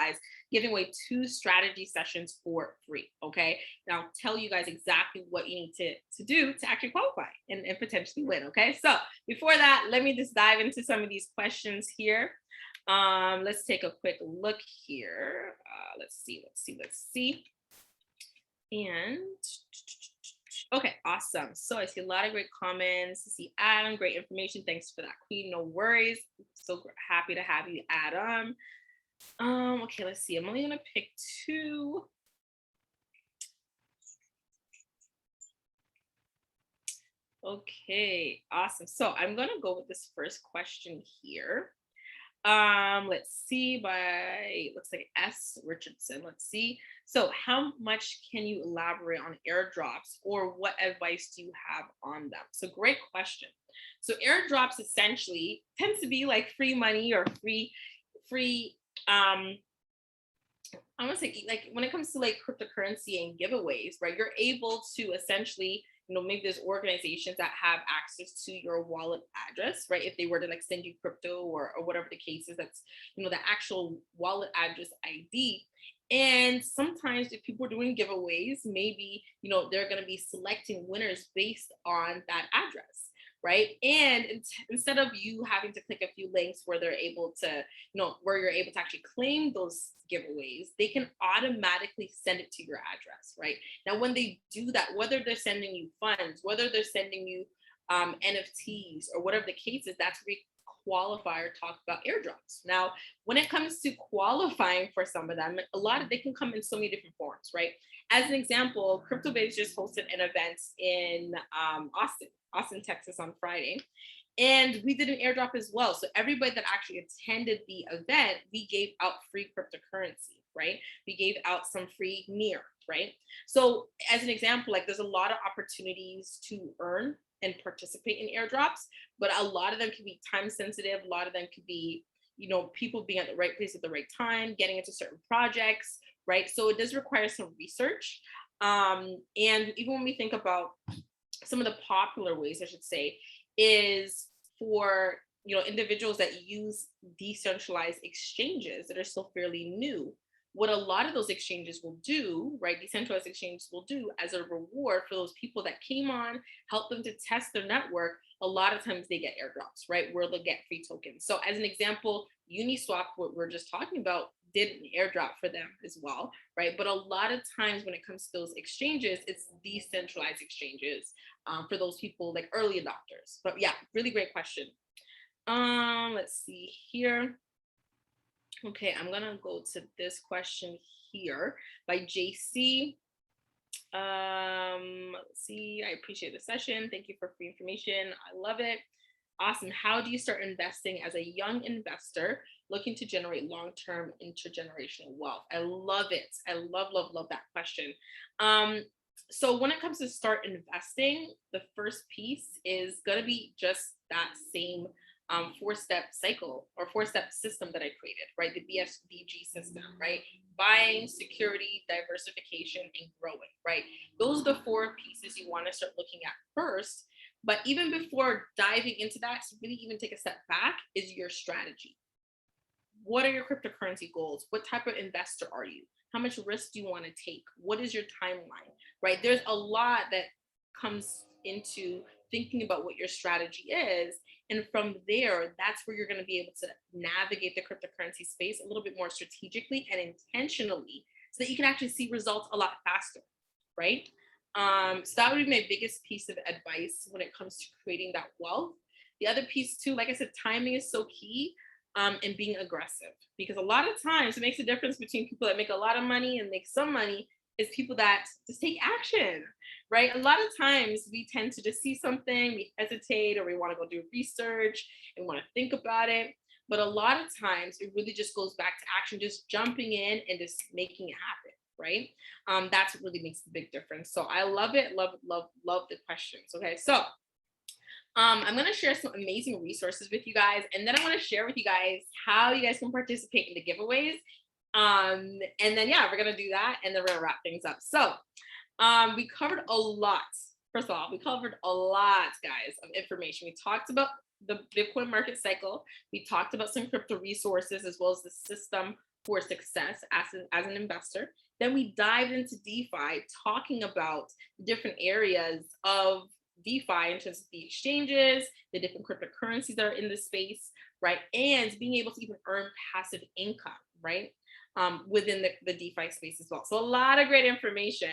away 2 strategy sessions for free. Okay. And I'll tell you guys exactly what you need to do to actually qualify and potentially win. Okay. So before that, let me just dive into some of these questions here. Let's take a quick look here. Let's see. And okay, awesome. So I see a lot of great comments. I see Adam, great information. Thanks for that, Queen. No worries. So happy to have you, Adam. Okay, let's see. I'm only gonna pick 2. Okay, awesome. So I'm gonna go with this first question here. Let's see, looks like S. Richardson. Let's see. So how much can you elaborate on airdrops or what advice do you have on them? So great question. So airdrops essentially tends to be like free money or free, I want to say like when it comes to like cryptocurrency and giveaways, right? You're able to essentially maybe there's organizations that have access to your wallet address, right? If they were to like send you crypto or whatever the case is, that's, the actual wallet address ID. And sometimes if people are doing giveaways, maybe, they're going to be selecting winners based on that address, right? And instead of you having to click a few links where they're able to, where you're able to actually claim those giveaways, they can automatically send it to your address, right? Now, when they do that, whether they're sending you funds, whether they're sending you NFTs or whatever the case is, that's qualify or talk about airdrops. Now, when it comes to qualifying for some of them, they can come in so many different forms, right? As an example, CryptoBase just hosted an event in Austin, Texas on Friday. And we did an airdrop as well. So everybody that actually attended the event, we gave out free cryptocurrency, right? We gave out some free near, right? So as an example, like there's a lot of opportunities to earn and participate in airdrops, but a lot of them can be time sensitive. A lot of them could be, people being at the right place at the right time, getting into certain projects, right? So it does require some research. And even when we think about some of the popular ways, I should say, is for individuals that use decentralized exchanges that are still fairly new. What a lot of those exchanges will do, right? Decentralized exchanges will do as a reward for those people that came on, help them to test their network. A lot of times they get airdrops, right? Where they'll get free tokens. So as an example, Uniswap, what we're just talking about, did an airdrop for them as well, right? But a lot of times when it comes to those exchanges, it's decentralized exchanges for those people like early adopters. But yeah, really great question. Let's see here. Okay, I'm gonna go to this question here by JC. Let's see, I appreciate the session. Thank you for free information. I love it. Awesome. How do you start investing as a young investor looking to generate long-term intergenerational wealth? I love it. I love that question. So when it comes to start investing, the first piece is going to be just that same four-step cycle or four-step system that I created, right? The BSBG system, right? Buying, security, diversification, and growing, right? Those are the four pieces you want to start looking at first. But even before diving into that, to really even take a step back, is your strategy. What are your cryptocurrency goals? What type of investor are you? How much risk do you want to take? What is your timeline, right? There's a lot that comes into thinking about what your strategy is. And from there, that's where you're going to be able to navigate the cryptocurrency space a little bit more strategically and intentionally so that you can actually see results a lot faster, right? So that would be my biggest piece of advice when it comes to creating that wealth. The other piece too, like I said, timing is so key, and being aggressive, because a lot of times it makes a difference between people that make a lot of money and make some money is people that just take action, right? A lot of times we tend to just see something, we hesitate, or we want to go do research and want to think about it. But a lot of times it really just goes back to action, just jumping in and just making it happen, right? That's what really makes the big difference. So I love it, love the questions. Okay, so I'm going to share some amazing resources with you guys, and then I want to share with you guys how you guys can participate in the giveaways. And then, yeah, we're going to do that, and then we're going to wrap things up. So we covered a lot. First of all, we covered a lot, guys, of information. We talked about the Bitcoin market cycle. We talked about some crypto resources as well as the system for success as an investor. Then we dived into DeFi, talking about different areas of DeFi in terms of the exchanges, the different cryptocurrencies that are in the space, right? And being able to even earn passive income, right? Within the DeFi space as well. So a lot of great information,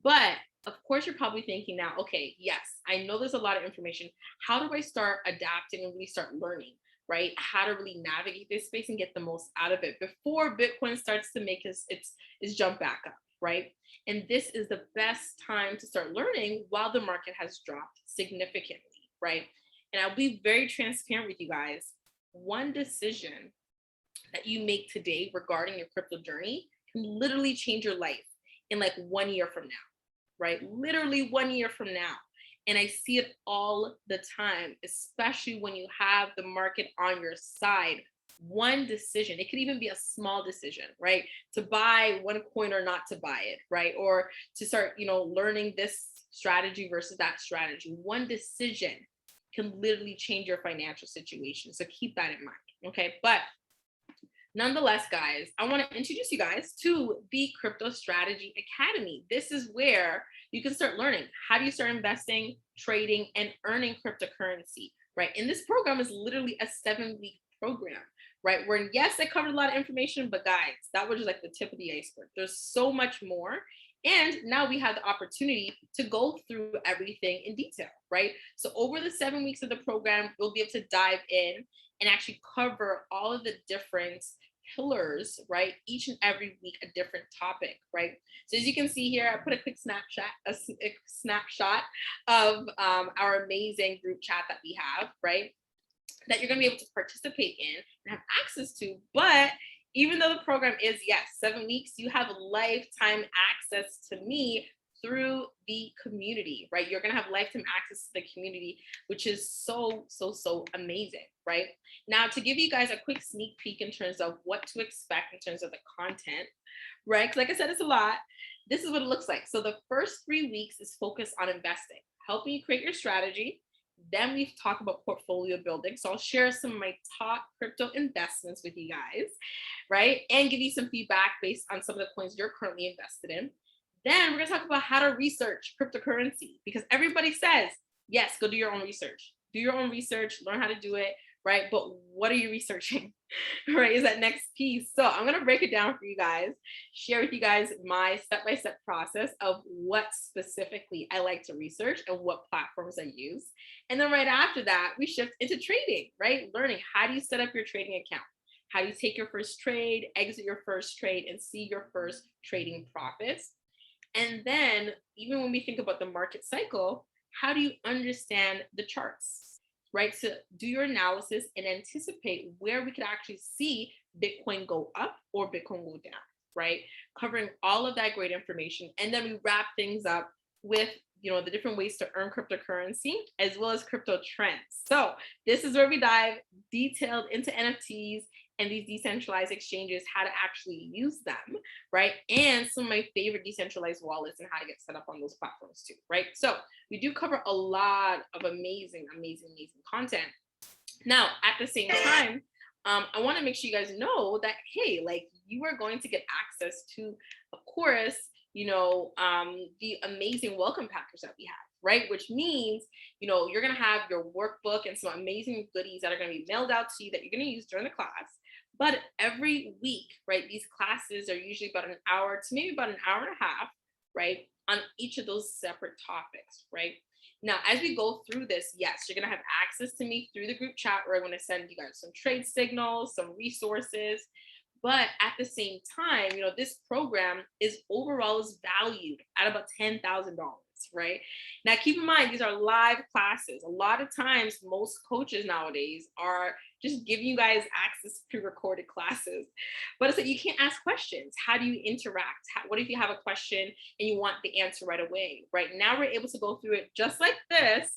but of course you're probably thinking now, okay, yes, I know there's a lot of information. How do I start adapting and really start learning, right? How to really navigate this space and get the most out of it before Bitcoin starts to make its jump back up, right? And this is the best time to start learning while the market has dropped significantly, right? And I'll be very transparent with you guys. One decision that you make today regarding your crypto journey can literally change your life in like 1 year from now, right? Literally 1 year from now. And I see it all the time, especially when you have the market on your side. One decision, it could even be a small decision, right? To buy one coin or not to buy it, right? Or to start, learning this strategy versus that strategy. One decision can literally change your financial situation. So keep that in mind, okay? But nonetheless, guys, I want to introduce you guys to the Crypto Strategy Academy. This is where you can start learning. How do you start investing, trading, and earning cryptocurrency, right? And this program is literally a 7-week program, right? Where, yes, I covered a lot of information, but guys, that was just like the tip of the iceberg. There's so much more. And now we have the opportunity to go through everything in detail, right? So over the 7 weeks of the program, we'll be able to dive in and actually cover all of the different pillars, right? Each and every week, a different topic, right? So as you can see here, I put a quick a snapshot of our amazing group chat that we have, right? That you're going to be able to participate in and have access to. But even though the program is, yes, 7 weeks, you have lifetime access to me through the community, right? You're going to have lifetime access to the community, which is so, so, so amazing, right? Now, to give you guys a quick sneak peek in terms of what to expect in terms of the content, right? Because like I said, it's a lot. This is what it looks like. So the first 3 weeks is focused on investing, helping you create your strategy. Then we talk about portfolio building. So I'll share some of my top crypto investments with you guys, right? And give you some feedback based on some of the coins you're currently invested in. Then we're going to talk about how to research cryptocurrency, because everybody says, yes, go do your own research. Do your own research, learn how to do it, right? But what are you researching, right? Is that next piece. So I'm going to break it down for you guys, share with you guys my step-by-step process of what specifically I like to research and what platforms I use. And then right after that, we shift into trading, right? Learning how do you set up your trading account? How do you take your first trade, exit your first trade, and see your first trading profits? And then even when we think about the market cycle, how do you understand the charts, right? So do your analysis and anticipate where we could actually see Bitcoin go up or Bitcoin go down, right? Covering all of that great information. And then we wrap things up with, you know, the different ways to earn cryptocurrency as well as crypto trends. So this is where we dive detailed into NFTs and these decentralized exchanges, how to actually use them, right? And some of my favorite decentralized wallets and how to get set up on those platforms too, right? So we do cover a lot of amazing, amazing, amazing content. Now, at the same time, I want to make sure you guys know that, hey, like you are going to get access to, of course, you know, the amazing welcome package that we have, right? Which means, you know, you're going to have your workbook and some amazing goodies that are going to be mailed out to you that you're going to use during the class. But every week, right, these classes are usually about an hour to maybe about an hour and a half, right, on each of those separate topics, right? Now, as we go through this, yes, you're going to have access to me through the group chat where I'm going to send you guys some trade signals, some resources. But at the same time, you know, this program is overall is valued at about $10,000, right? Now, keep in mind, these are live classes. A lot of times, most coaches nowadays are just giving you guys access to pre-recorded classes. But it's like you can't ask questions. How do you interact? What if you have a question and you want the answer right away, right? Now we're able to go through it just like this.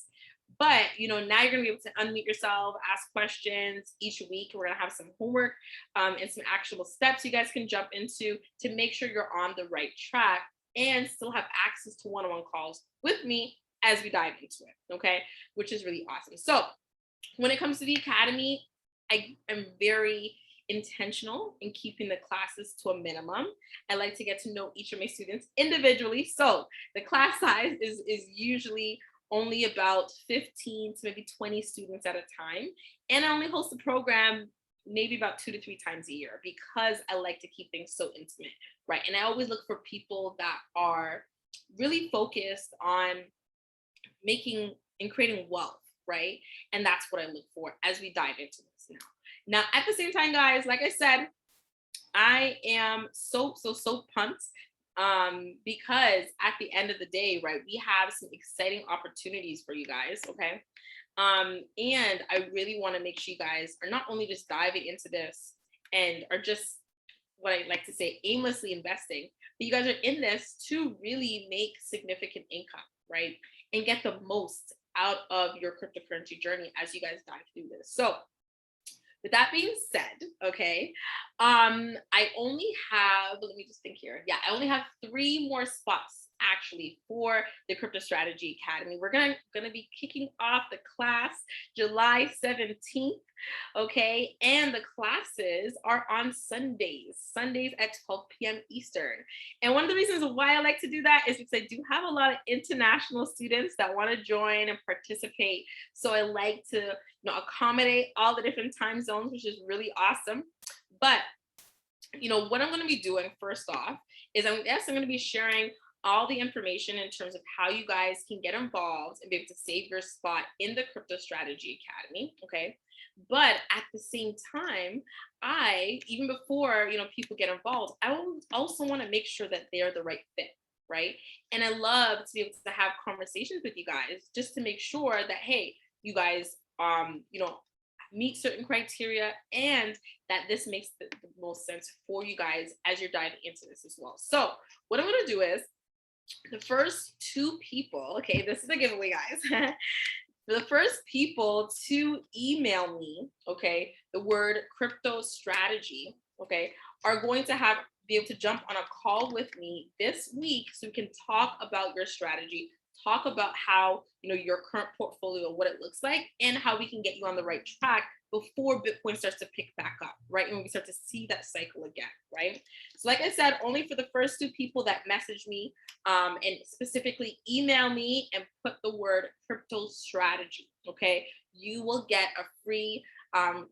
But, you know, now you're going to be able to unmute yourself, ask questions each week. We're going to have some homework and some actionable steps you guys can jump into to make sure you're on the right track and still have access to one-on-one calls with me as we dive into it, okay? Which is really awesome. So when it comes to the academy, I am very intentional in keeping the classes to a minimum. I like to get to know each of my students individually. So the class size is usually only about 15 to maybe 20 students at a time. And I only host the program maybe about 2 to 3 times a year because I like to keep things so intimate, right? And I always look for people that are really focused on making and creating wealth, right? And that's what I look for as we dive into this now. Now, at the same time, guys, like I said, I am so pumped because at the end of the day, right, we have some exciting opportunities for you guys, okay? And I really want to make sure you guys are not only just diving into this and are just what I like to say aimlessly investing, but you guys are in this to really make significant income, right? And get the most out of your cryptocurrency journey as you guys dive through this. So with that being said, okay, I only have, let me just think here. Yeah, I only have 3 more spots actually for the Crypto Strategy Academy. We're gonna be kicking off the class July 17th, okay? And the classes are on Sundays at 12 p.m. Eastern. And one of the reasons why I like to do that is because I do have a lot of international students that want to join and participate. So I like to, you know, accommodate all the different time zones, which is really awesome. But, you know, what I'm going to be doing first off is I'm going to be sharing all the information in terms of how you guys can get involved and be able to save your spot in the Crypto Strategy Academy, okay? But at the same time, even before, people get involved, I also want to make sure that they're the right fit, right? And I love to be able to have conversations with you guys just to make sure that, hey, you guys, meet certain criteria and that this makes the most sense for you guys as you're diving into this as well. So what I'm going to do is the first two people, okay, this is a giveaway, guys. For the first people to email me, okay, the word crypto strategy, okay, are going to be able to jump on a call with me this week so we can talk about your strategy, talk about how, your current portfolio, what it looks like, and how we can get you on the right track before Bitcoin starts to pick back up, right? And we start to see that cycle again, right? So like I said, only for the first two people that message me and specifically email me and put the word crypto strategy, okay? You will get a free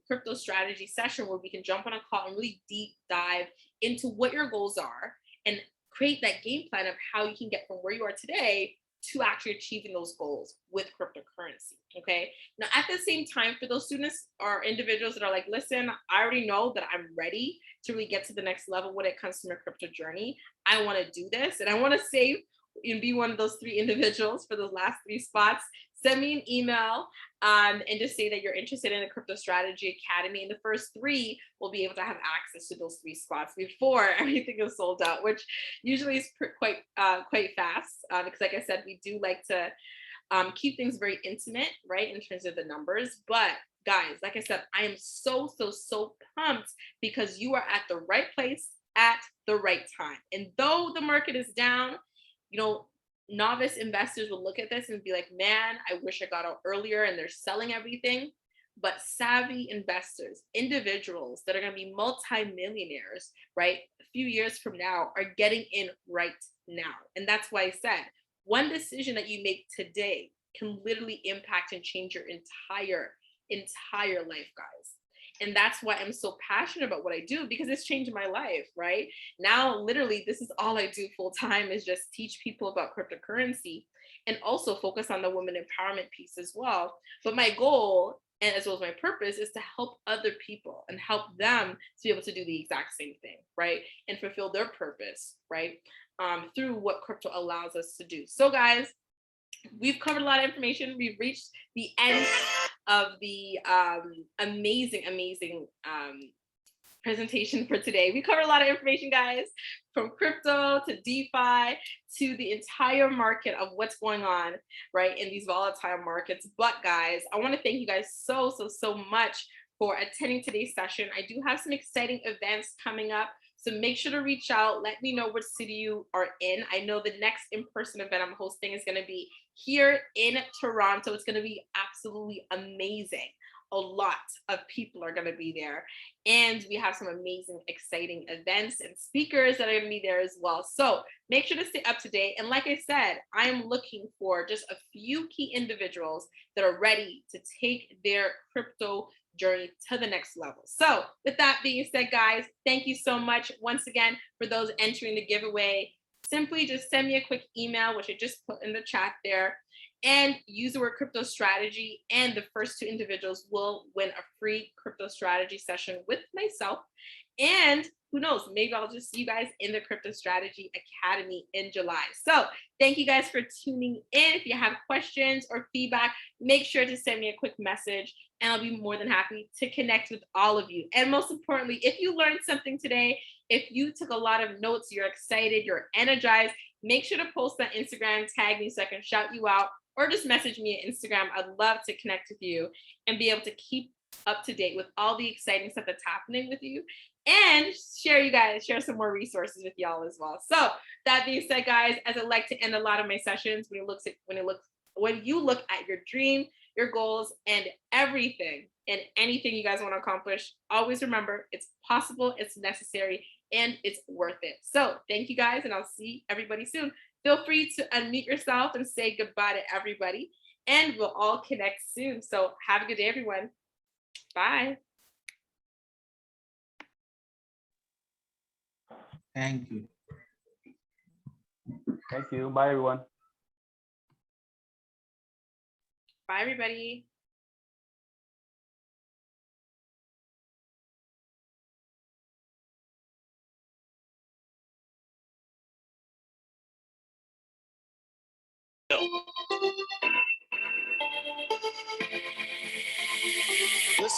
crypto strategy session where we can jump on a call and really deep dive into what your goals are and create that game plan of how you can get from where you are today to actually achieving those goals with cryptocurrency. Okay. Now, at the same time, for those students or individuals that are like, listen, I already know that I'm ready to really get to the next level when it comes to my crypto journey. I want to do this and I want to save and be one of those three individuals for those last three spots. Send me an email and just say that you're interested in the Crypto Strategy Academy. And the first three will be able to have access to those three spots before everything is sold out, which usually is quite fast. Because like I said, we do like to keep things very intimate, right, in terms of the numbers. But guys, like I said, I am so pumped because you are at the right place at the right time. And though the market is down, novice investors will look at this and be like, man, I wish I got out earlier, and they're selling everything. But savvy investors, individuals that are going to be multimillionaires, right, a few years from now are getting in right now. And that's why I said one decision that you make today can literally impact and change your entire life, guys. And that's why I'm so passionate about what I do, because it's changed my life, right? Now, literally, this is all I do full time, is just teach people about cryptocurrency and also focus on the women empowerment piece as well. But my goal, and as well as my purpose, is to help other people and help them to be able to do the exact same thing, right? And fulfill their purpose, right? Through what crypto allows us to do. So guys, we've covered a lot of information. We've reached the end of the amazing presentation for today. We covered a lot of information, guys, from crypto to DeFi to the entire market of what's going on, right, in these volatile markets. But guys, I want to thank you guys so much for attending today's session. I do have some exciting events coming up, so make sure to reach out. Let me know what city you are in. I know the next in-person event I'm hosting is going to be here in Toronto. It's going to be absolutely amazing. A lot of people are going to be there. And we have some amazing, exciting events and speakers that are going to be there as well. So make sure to stay up to date. And like I said, I'm looking for just a few key individuals that are ready to take their crypto journey to the next level. So with that being said, guys, thank you so much once again for those entering the giveaway. Simply just send me a quick email, which I just put in the chat there, and use the word crypto strategy, and the first two individuals will win a free crypto strategy session with myself. And who knows, maybe I'll just see you guys in the Crypto Strategy Academy in July. So thank you guys for tuning in. If you have questions or feedback, make sure to send me a quick message, and I'll be more than happy to connect with all of you. And most importantly, if you learned something today, if you took a lot of notes, you're excited, you're energized, make sure to post on Instagram, tag me so I can shout you out, or just message me on Instagram. I'd love to connect with you and be able to keep up to date with all the exciting stuff that's happening with you, and share some more resources with y'all as well. So that being said, guys, as I like to end a lot of my sessions, when you look at your dream, your goals, and everything and anything you guys want to accomplish, always remember it's possible, it's necessary, and it's worth it. So thank you guys, and I'll see everybody soon. Feel free to unmute yourself and say goodbye to everybody, and we'll all connect soon. So have a good day, everyone. Bye. Thank you. Thank you. Bye, everyone. Bye, everybody.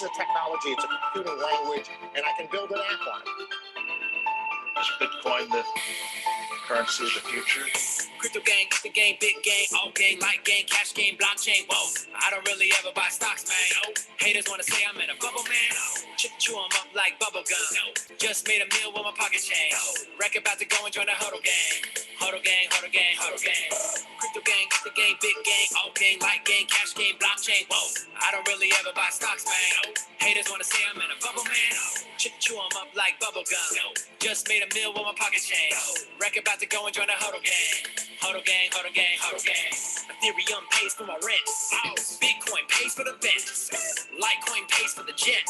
is a technology, it's a computing language, and I can build an app on it. Is Bitcoin the currency of the future? Crypto gang, the game, big gang, all gang, light gang, cash game, blockchain. Whoa, I don't really ever buy stocks, man. No. Haters wanna say I'm in a bubble, man. Chew them up like bubble gum. No. Just made a meal with my pocket change. Wreck about to go and join the huddle gang. Huddle gang, huddle gang, huddle gang. Crypto gang, the game, big gang, all gang, light gang, cash game, blockchain. Whoa, I don't really ever buy stocks, man. No. Haters wanna say I'm in a bubble, man. Chew them up like bubble gum. No. Just made a meal with my pocket change. Wreck about to go and join the huddle gang. Huddle gang, huddle gang, huddle gang. Ethereum pays for my rent. Bitcoin pays for the vent. Litecoin pays for the jet.